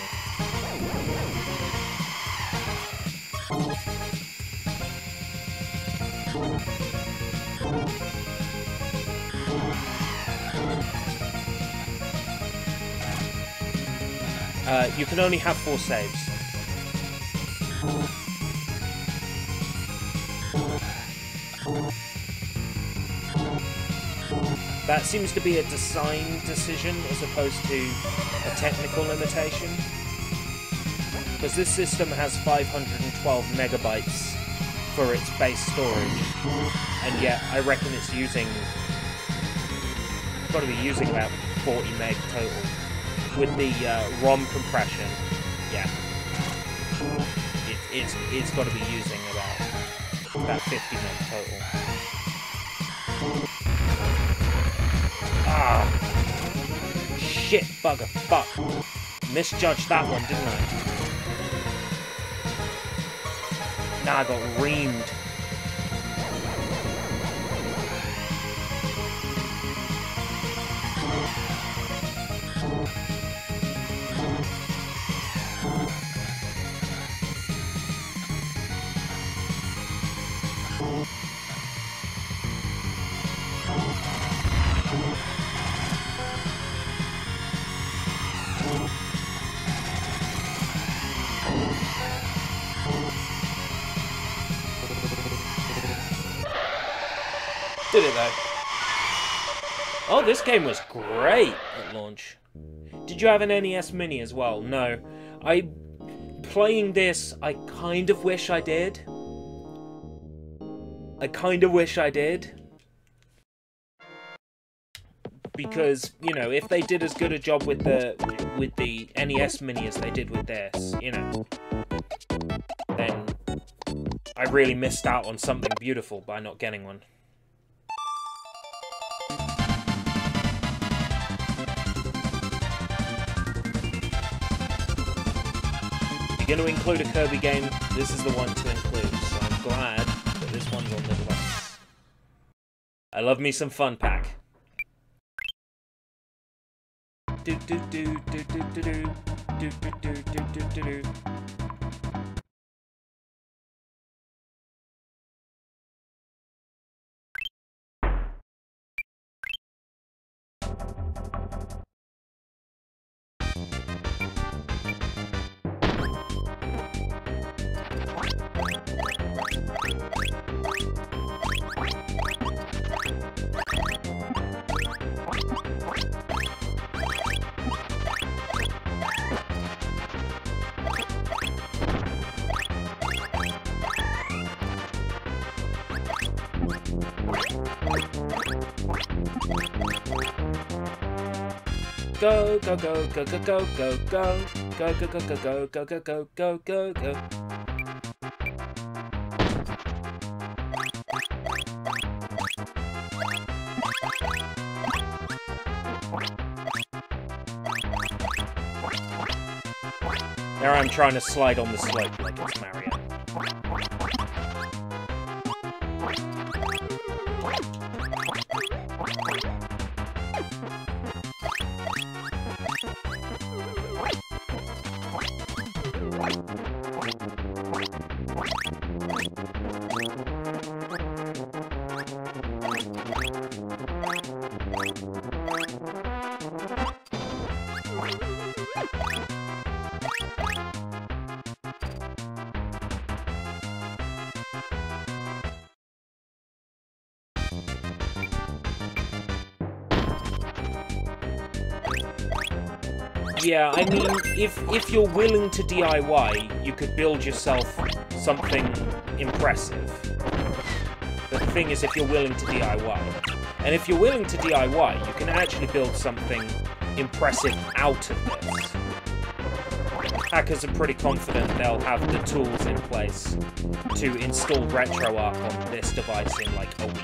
You can only have 4 saves. That seems to be a design decision as opposed to a technical limitation. Because this system has 512 megabytes for its base storage, and yet I reckon it's using... got to be using about 40 meg total. With the ROM compression, yeah, it's got to be using about 50 meg total. Ah, shit, bugger, fuck, misjudged that one, didn't I? Nah, I got reamed. Did it though? Oh, this game was great at launch. Did you have an NES Mini as well? No. Playing this, I kind of wish I did. Because, you know, if they did as good a job with the NES Mini as they did with this, you know, then I really missed out on something beautiful by not getting one. If you're going to include a Kirby game, this is the one to include, so I'm glad that this one's on the device. I love me some Fun Pack. Do do do do do do do do do do do do do. Go, go, go, go, go, go, go, go. Go, go, go, go, go, go, go, go, go, go, go. There I'm trying to slide on the slope like it's Mario. Yeah, I mean, if you're willing to DIY, you could build yourself something impressive. But the thing is, if you're willing to DIY, and if you're willing to DIY, you can actually build something impressive out of this. Hackers are pretty confident they'll have the tools in place to install RetroArch on this device in like a week.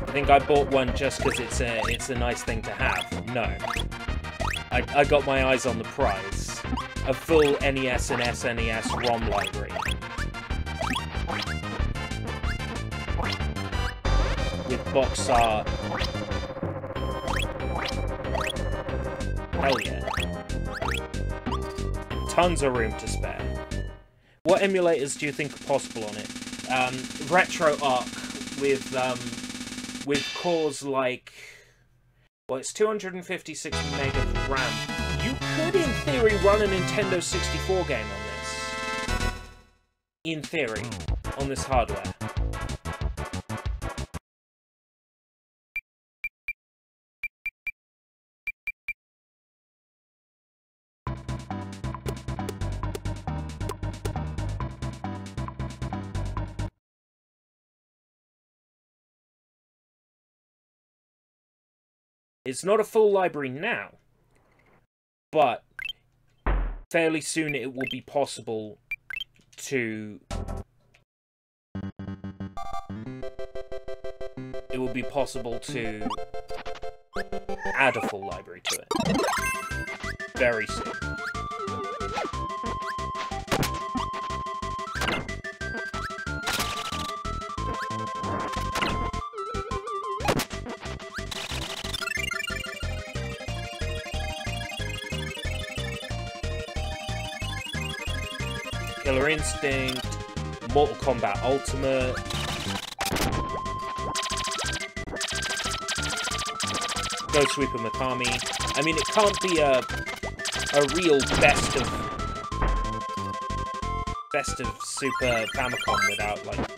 I think I bought one just because it's a nice thing to have. No. I got my eyes on the prize. A full NES and SNES ROM library. With box art. Hell yeah. Tons of room to spare. What emulators do you think are possible on it? RetroArch with cores like, well, it's 256 meg of RAM. You could, in theory, run a Nintendo 64 game on this. In theory, on this hardware. It's not a full library now, but fairly soon it will be possible to... add a full library to it. Very soon. Killer Instinct, Mortal Kombat Ultimate, Ghost Sweeper Mikami. I mean, it can't be a real best of Super Famicom without, like,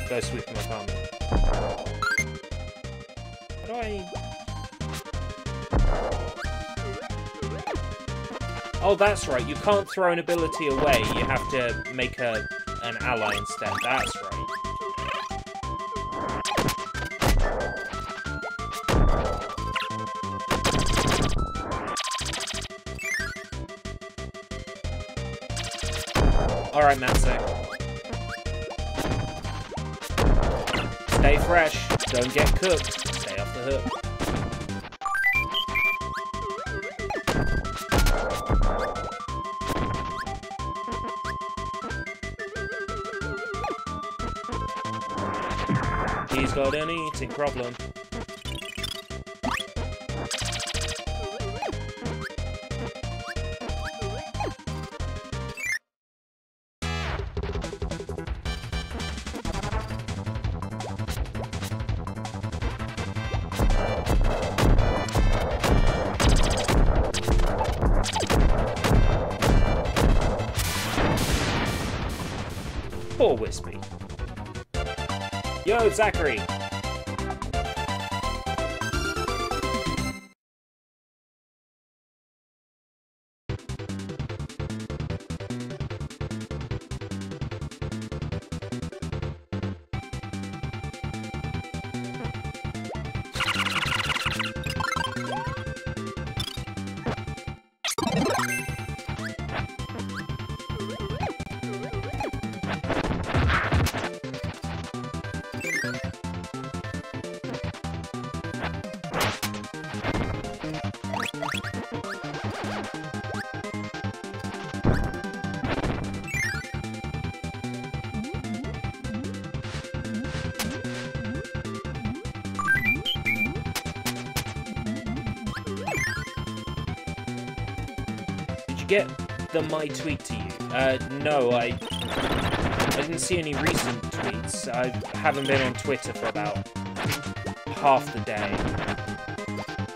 Ghost Sweeper Mikami. How do I... Oh, that's right, you can't throw an ability away, you have to make an ally instead, that's right. Alright, Matsu. Stay fresh, don't get cooked, stay off the hook. He's got an eating problem. Poor Wispy. Yo, Zachary! get the my tweet to you? No, I didn't see any recent tweets. I haven't been on Twitter for about half the day.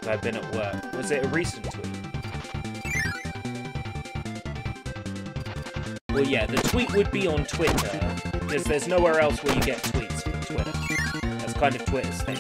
I've been at work. Was it a recent tweet? Well, yeah, the tweet would be on Twitter, because there's nowhere else where you get tweets from Twitter. That's kind of Twitter's thing.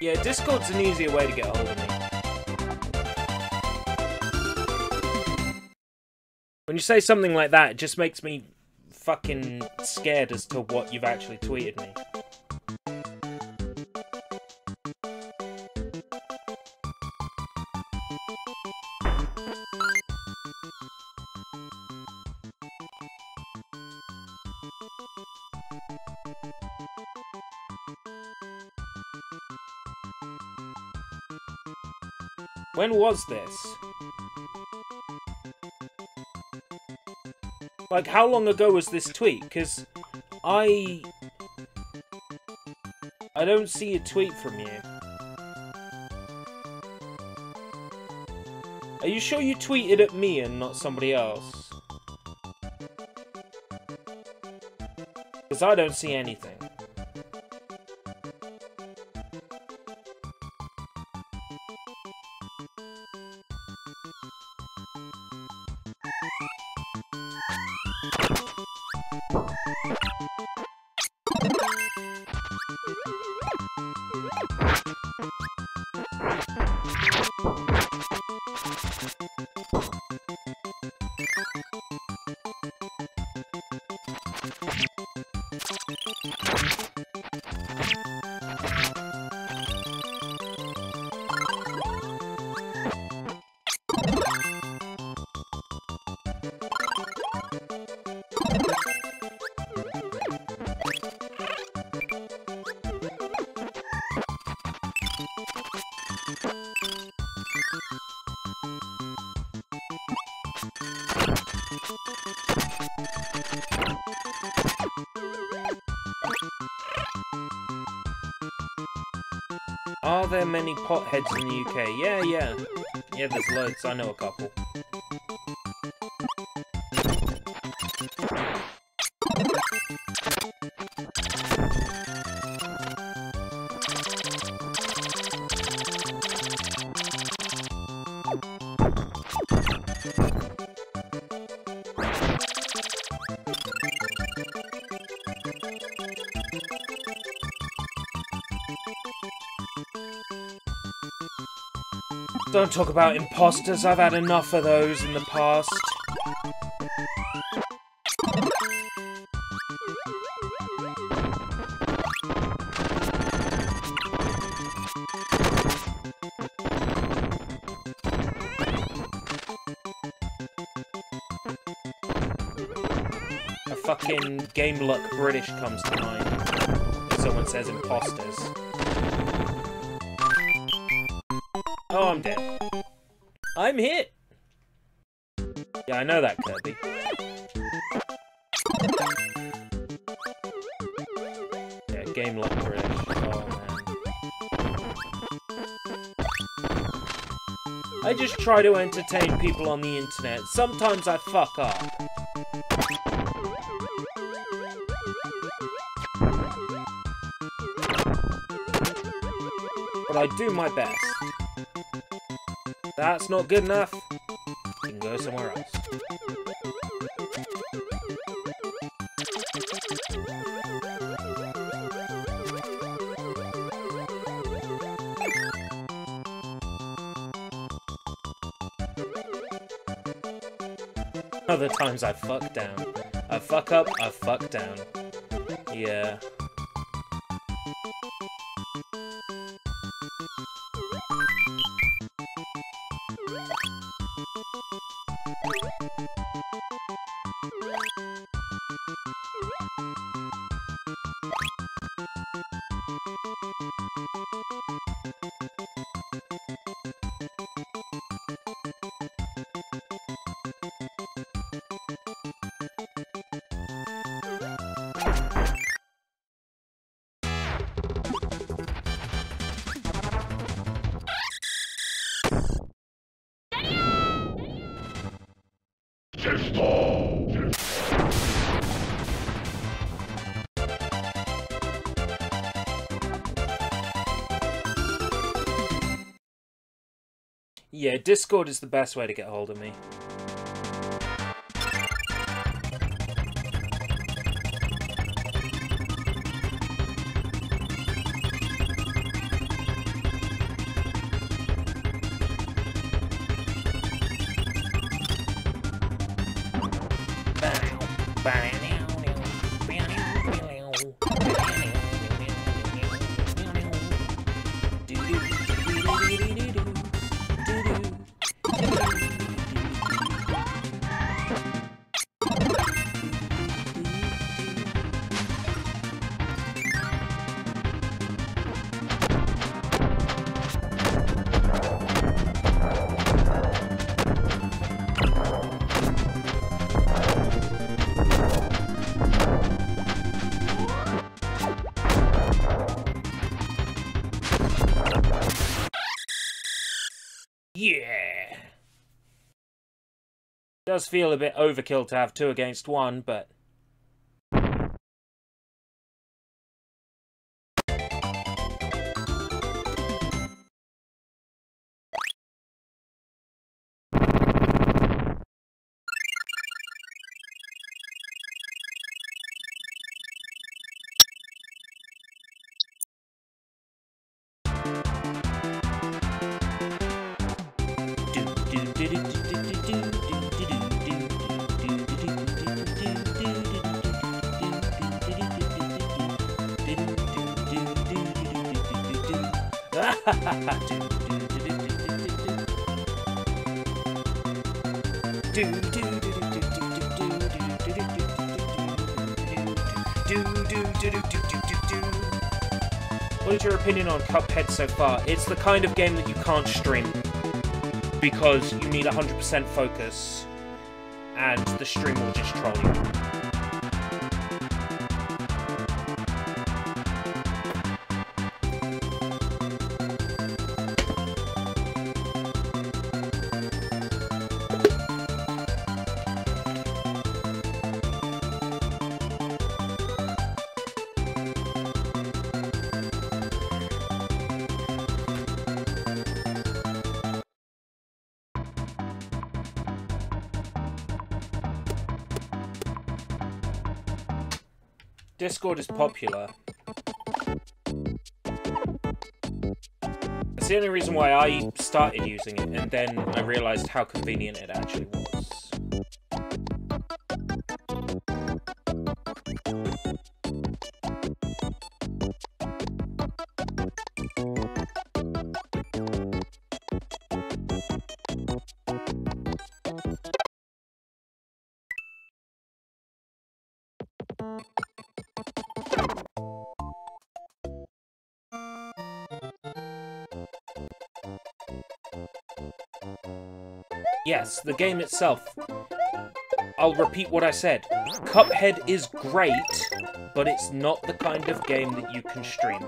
Yeah, Discord's an easier way to get hold of me. When you say something like that, it just makes me fucking scared as to what you've actually tweeted me. When was this? Like, how long ago was this tweet? Because I don't see a tweet from you. Are you sure you tweeted at me and not somebody else? Because I don't see anything. Are there many potheads in the UK? Yeah. Yeah, there's loads. I know a couple. Don't talk about imposters, I've had enough of those in the past. A fucking Game Luck British comes to mind if someone says imposters. Oh, I'm dead. I'm hit! Yeah, I know that, Kirby. Yeah, Game Luck British. Oh, man. I just try to entertain people on the internet. Sometimes I fuck up. But I do my best. That's not good enough. You can go somewhere else. Other times I fuck down. I fuck up, I fuck down. Yeah. Yeah, Discord is the best way to get hold of me. Yeah! Does feel a bit overkill to have 2 against 1, but... What is your opinion on Cuphead so far? It's the kind of game that you can't stream because you need 100% focus and the stream will just troll you. Discord is popular. It's the only reason why I started using it, and then I realised how convenient it actually was. Yes, the game itself. I'll repeat what I said. Cuphead is great, but it's not the kind of game that you can stream.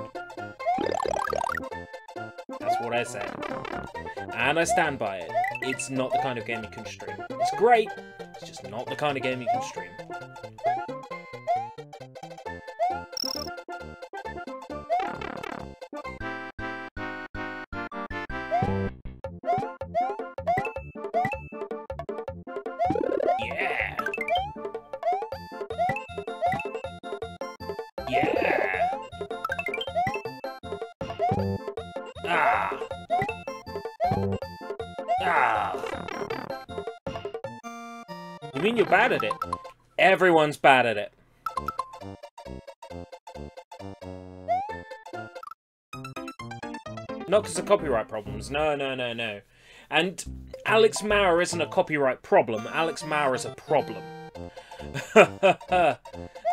That's what I said. And I stand by it. It's not the kind of game you can stream. It's great, it's just not the kind of game you can stream. Yeah! Yeah! Ah! Ah! You mean you're bad at it? Everyone's bad at it. Not because of copyright problems. No, no, no, no. And Alex Maurer isn't a copyright problem. Alex Maurer is a problem.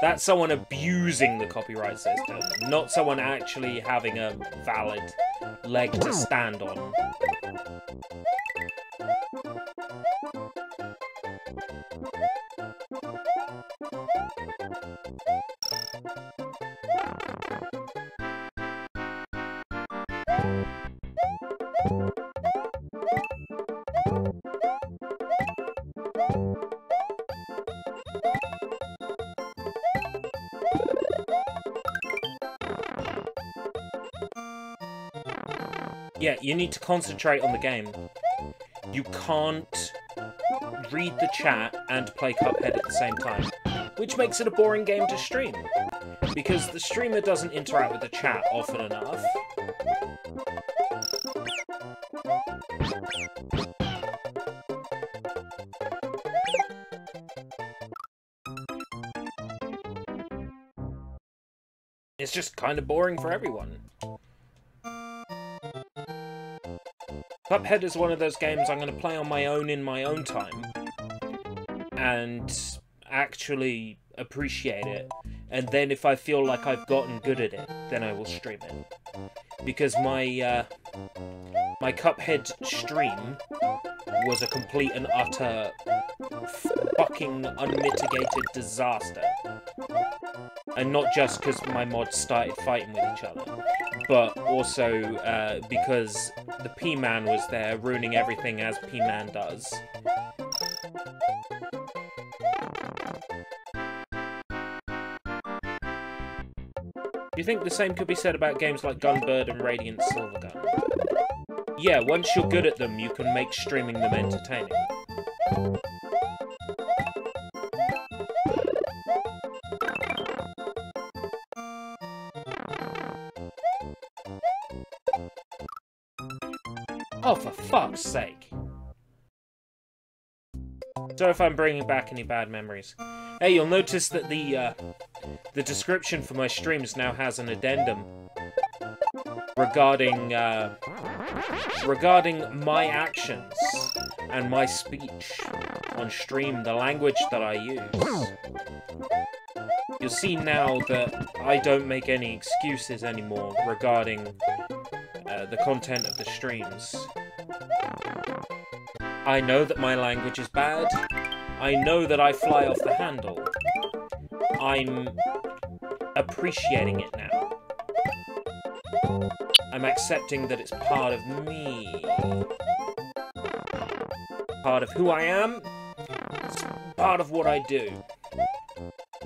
That's someone abusing the copyright system, not someone actually having a valid leg to stand on. Yeah, you need to concentrate on the game. You can't read the chat and play Cuphead at the same time, which makes it a boring game to stream, because the streamer doesn't interact with the chat often enough. It's just kind of boring for everyone. Cuphead is one of those games I'm going to play on my own in my own time and actually appreciate it, and then if I feel like I've gotten good at it, then I will stream it. Because my my Cuphead stream was a complete and utter fucking unmitigated disaster. And not just because my mods started fighting with each other, but also because the P-Man was there, ruining everything as P-Man does. Do you think the same could be said about games like Gunbird and Radiant Silvergun? Yeah, once you're good at them, you can make streaming them entertaining. Oh, for fuck's sake. Sorry if I'm bringing back any bad memories. Hey, you'll notice that the description for my streams now has an addendum regarding my actions and my speech on stream, the language that I use. You'll see now that I don't make any excuses anymore regarding the content of the streams. I know that my language is bad. I know that I fly off the handle. I'm appreciating it now. I'm accepting that it's part of me. Part of who I am. It's part of what I do.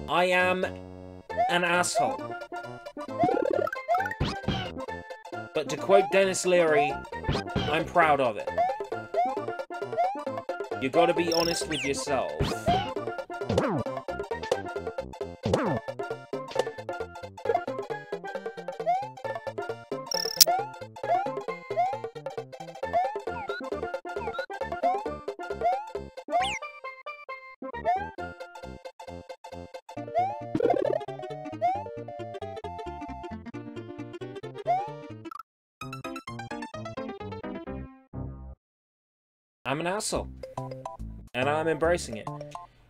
I am an asshole. But to quote Dennis Leary, I'm proud of it. You gotta be honest with yourself. I'm an asshole. And I'm embracing it.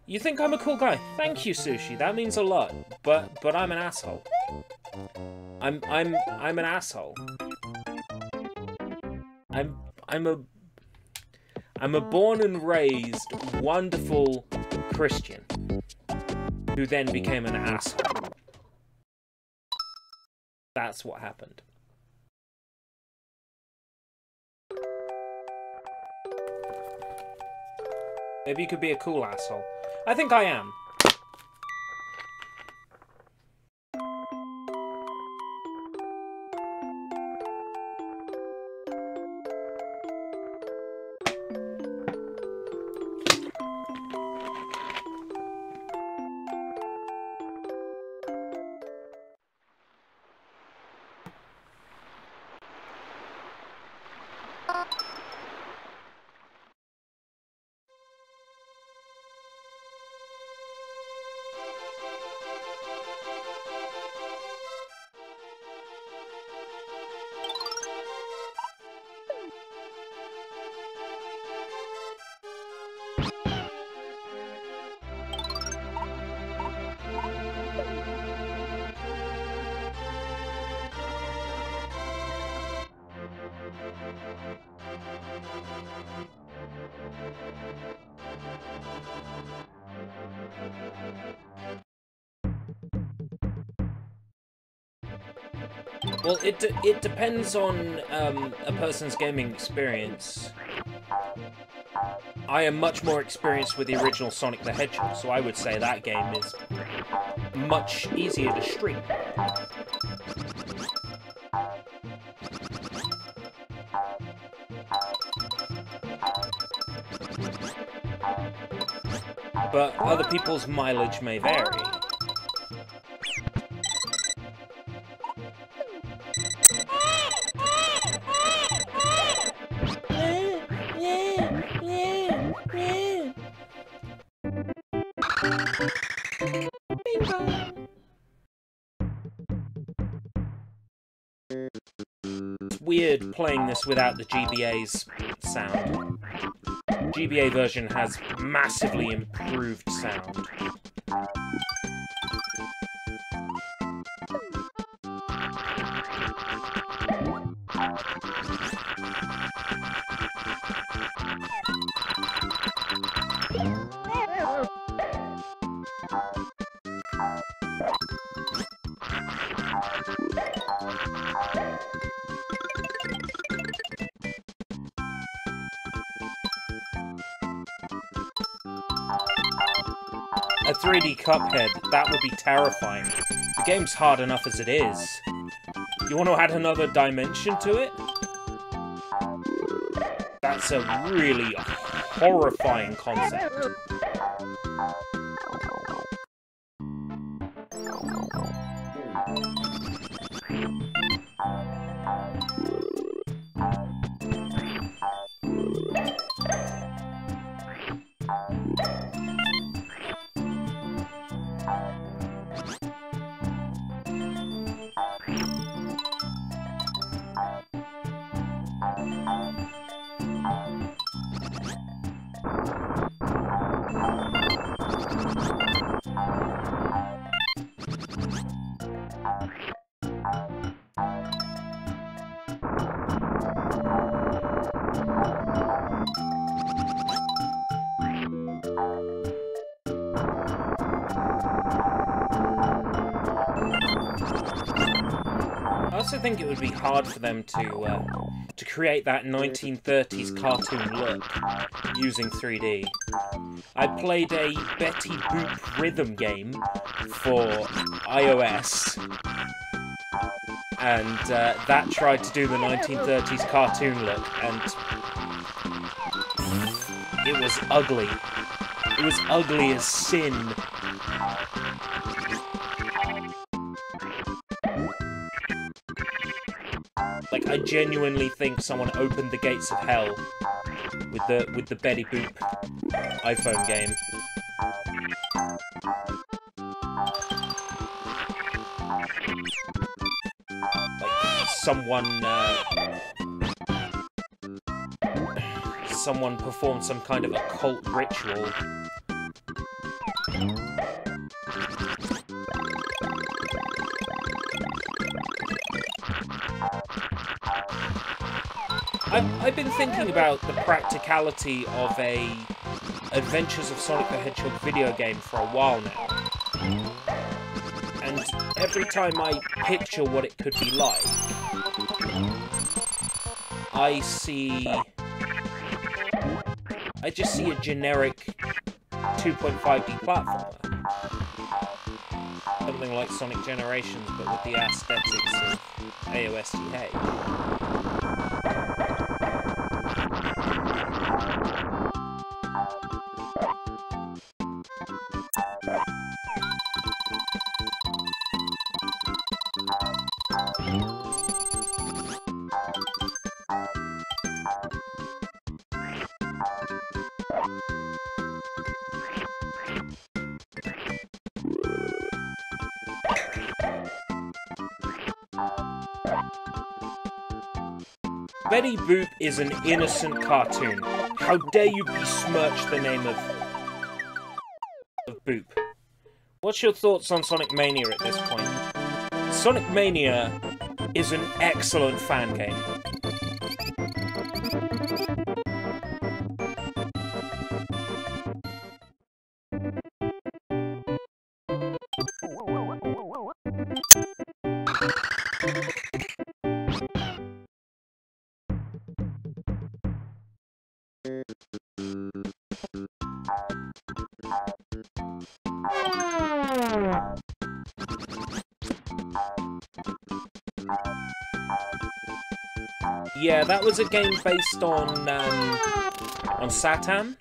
You think I'm a cool guy? Thank you, Sushi. That means a lot. But I'm an asshole. I'm an asshole. I'm a born and raised wonderful Christian who then became an asshole. That's what happened. Maybe you could be a cool asshole. I think I am. Well, it depends on a person's gaming experience. I am much more experienced with the original Sonic the Hedgehog, so I would say that game is much easier to stream. But other people's mileage may vary. It's weird playing this without the GBA's sound. GBA version has massively improved sound. A 3D Cuphead, that would be terrifying. The game's hard enough as it is. You want to add another dimension to it? That's a really horrifying concept. I also think it would be hard for them to create that 1930s cartoon look using 3D. I played a Betty Boop rhythm game for iOS, and that tried to do the 1930s cartoon look, and it was ugly. It was ugly as sin. Like, I genuinely think someone opened the gates of hell with the Betty Boop iPhone game. Like, someone performed some kind of occult ritual. I've been thinking about the practicality of a Adventures of Sonic the Hedgehog video game for a while now. And every time I picture what it could be like, I just see a generic 2.5D platformer. Something like Sonic Generations, but with the aesthetics of AOSTH. Betty Boop is an innocent cartoon. How dare you besmirch the name of Boop? What's your thoughts on Sonic Mania at this point? Sonic Mania is an excellent fan game. Yeah, that was a game based on Satam.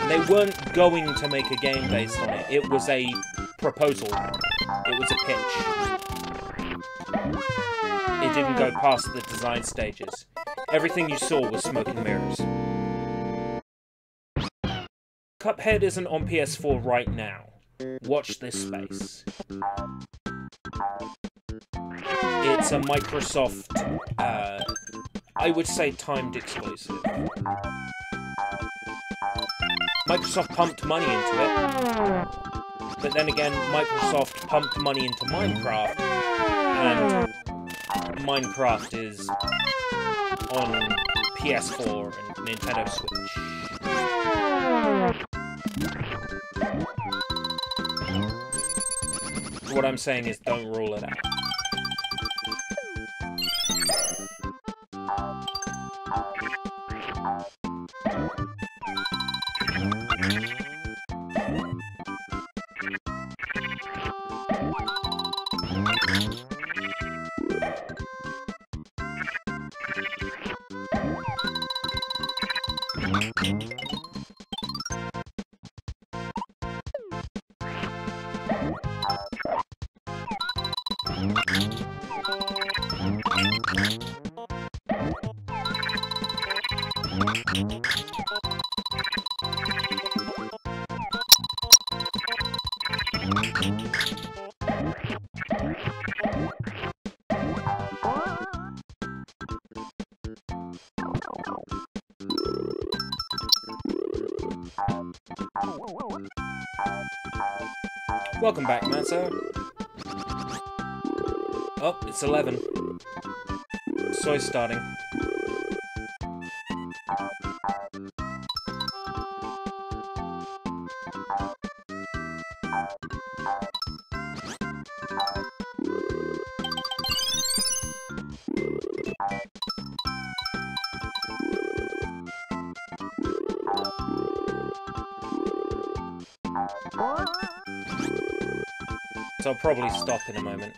They weren't going to make a game based on it. It was a proposal. It was a pitch. It didn't go past the design stages. Everything you saw was smoke and mirrors. Cuphead isn't on PS4 right now. Watch this space. It's a Microsoft, I would say timed exclusive. Microsoft pumped money into it, but then again, Microsoft pumped money into Minecraft, and Minecraft is on PS4 and Nintendo Switch. What I'm saying is, don't rule it out. Welcome back, Matzo. Oh, it's 11. Soy's starting. So I'll probably stop in a moment.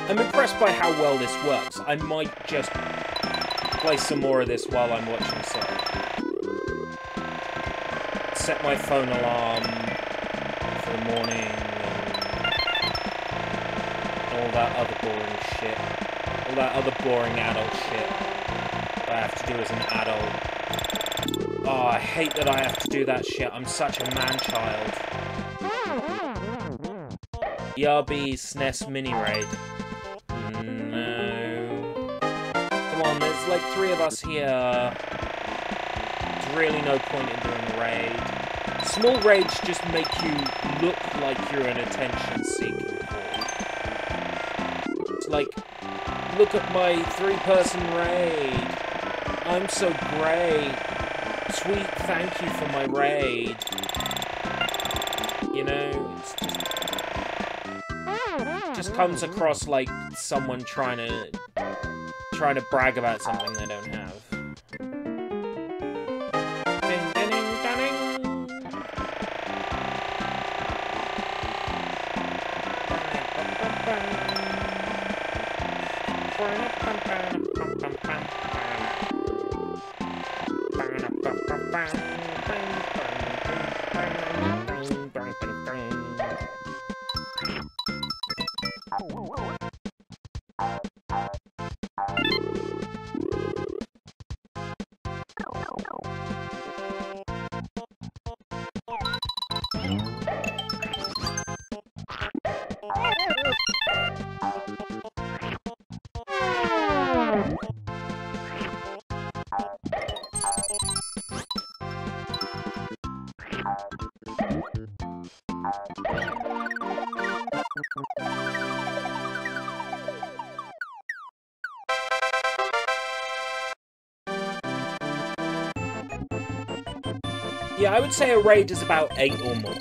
I'm impressed by how well this works. I might just play some more of this while I'm watching Sonic. Set my phone alarm for the morning and all that other boring shit. All that other boring adult shit that I have to do as an adult. Oh, I hate that I have to do that shit. I'm such a man-child. ERB SNES mini raid. No. Come on, there's like 3 of us here. There's really no point in doing a raid. Small raids just make you look like you're an attention-seeking horde. It's like, look at my 3-person raid. I'm so great. Sweet, thank you for my raid. You know, it's just comes across like someone trying to brag about something they don't have. Ding, ding, ding, Yeah, I would say a raid is about 8 or more.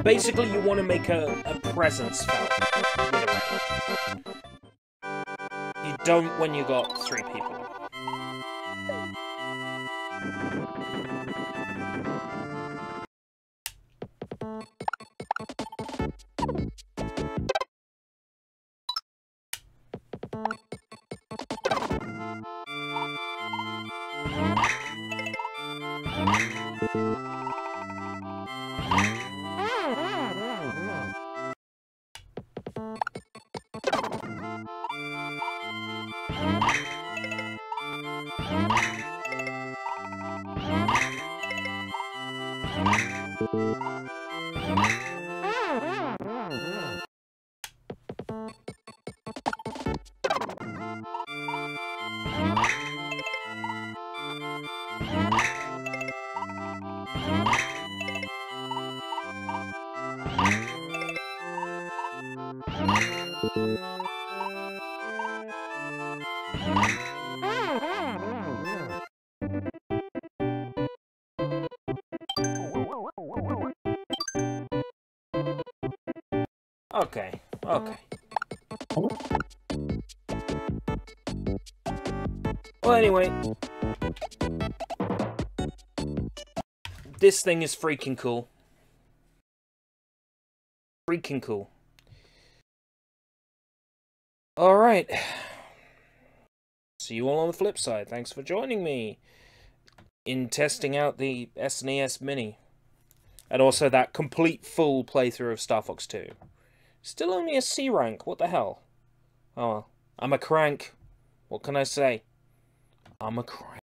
Basically, you want to make a presence felt with a raid. You don't when you got 3 people. Okay, okay. Well, anyway. This thing is freaking cool. Freaking cool. Alright. See you all on the flip side. Thanks for joining me in testing out the SNES Mini. And also that complete full playthrough of Star Fox 2. Still only a C rank, what the hell? Oh well. I'm a crank. What can I say? I'm a crank.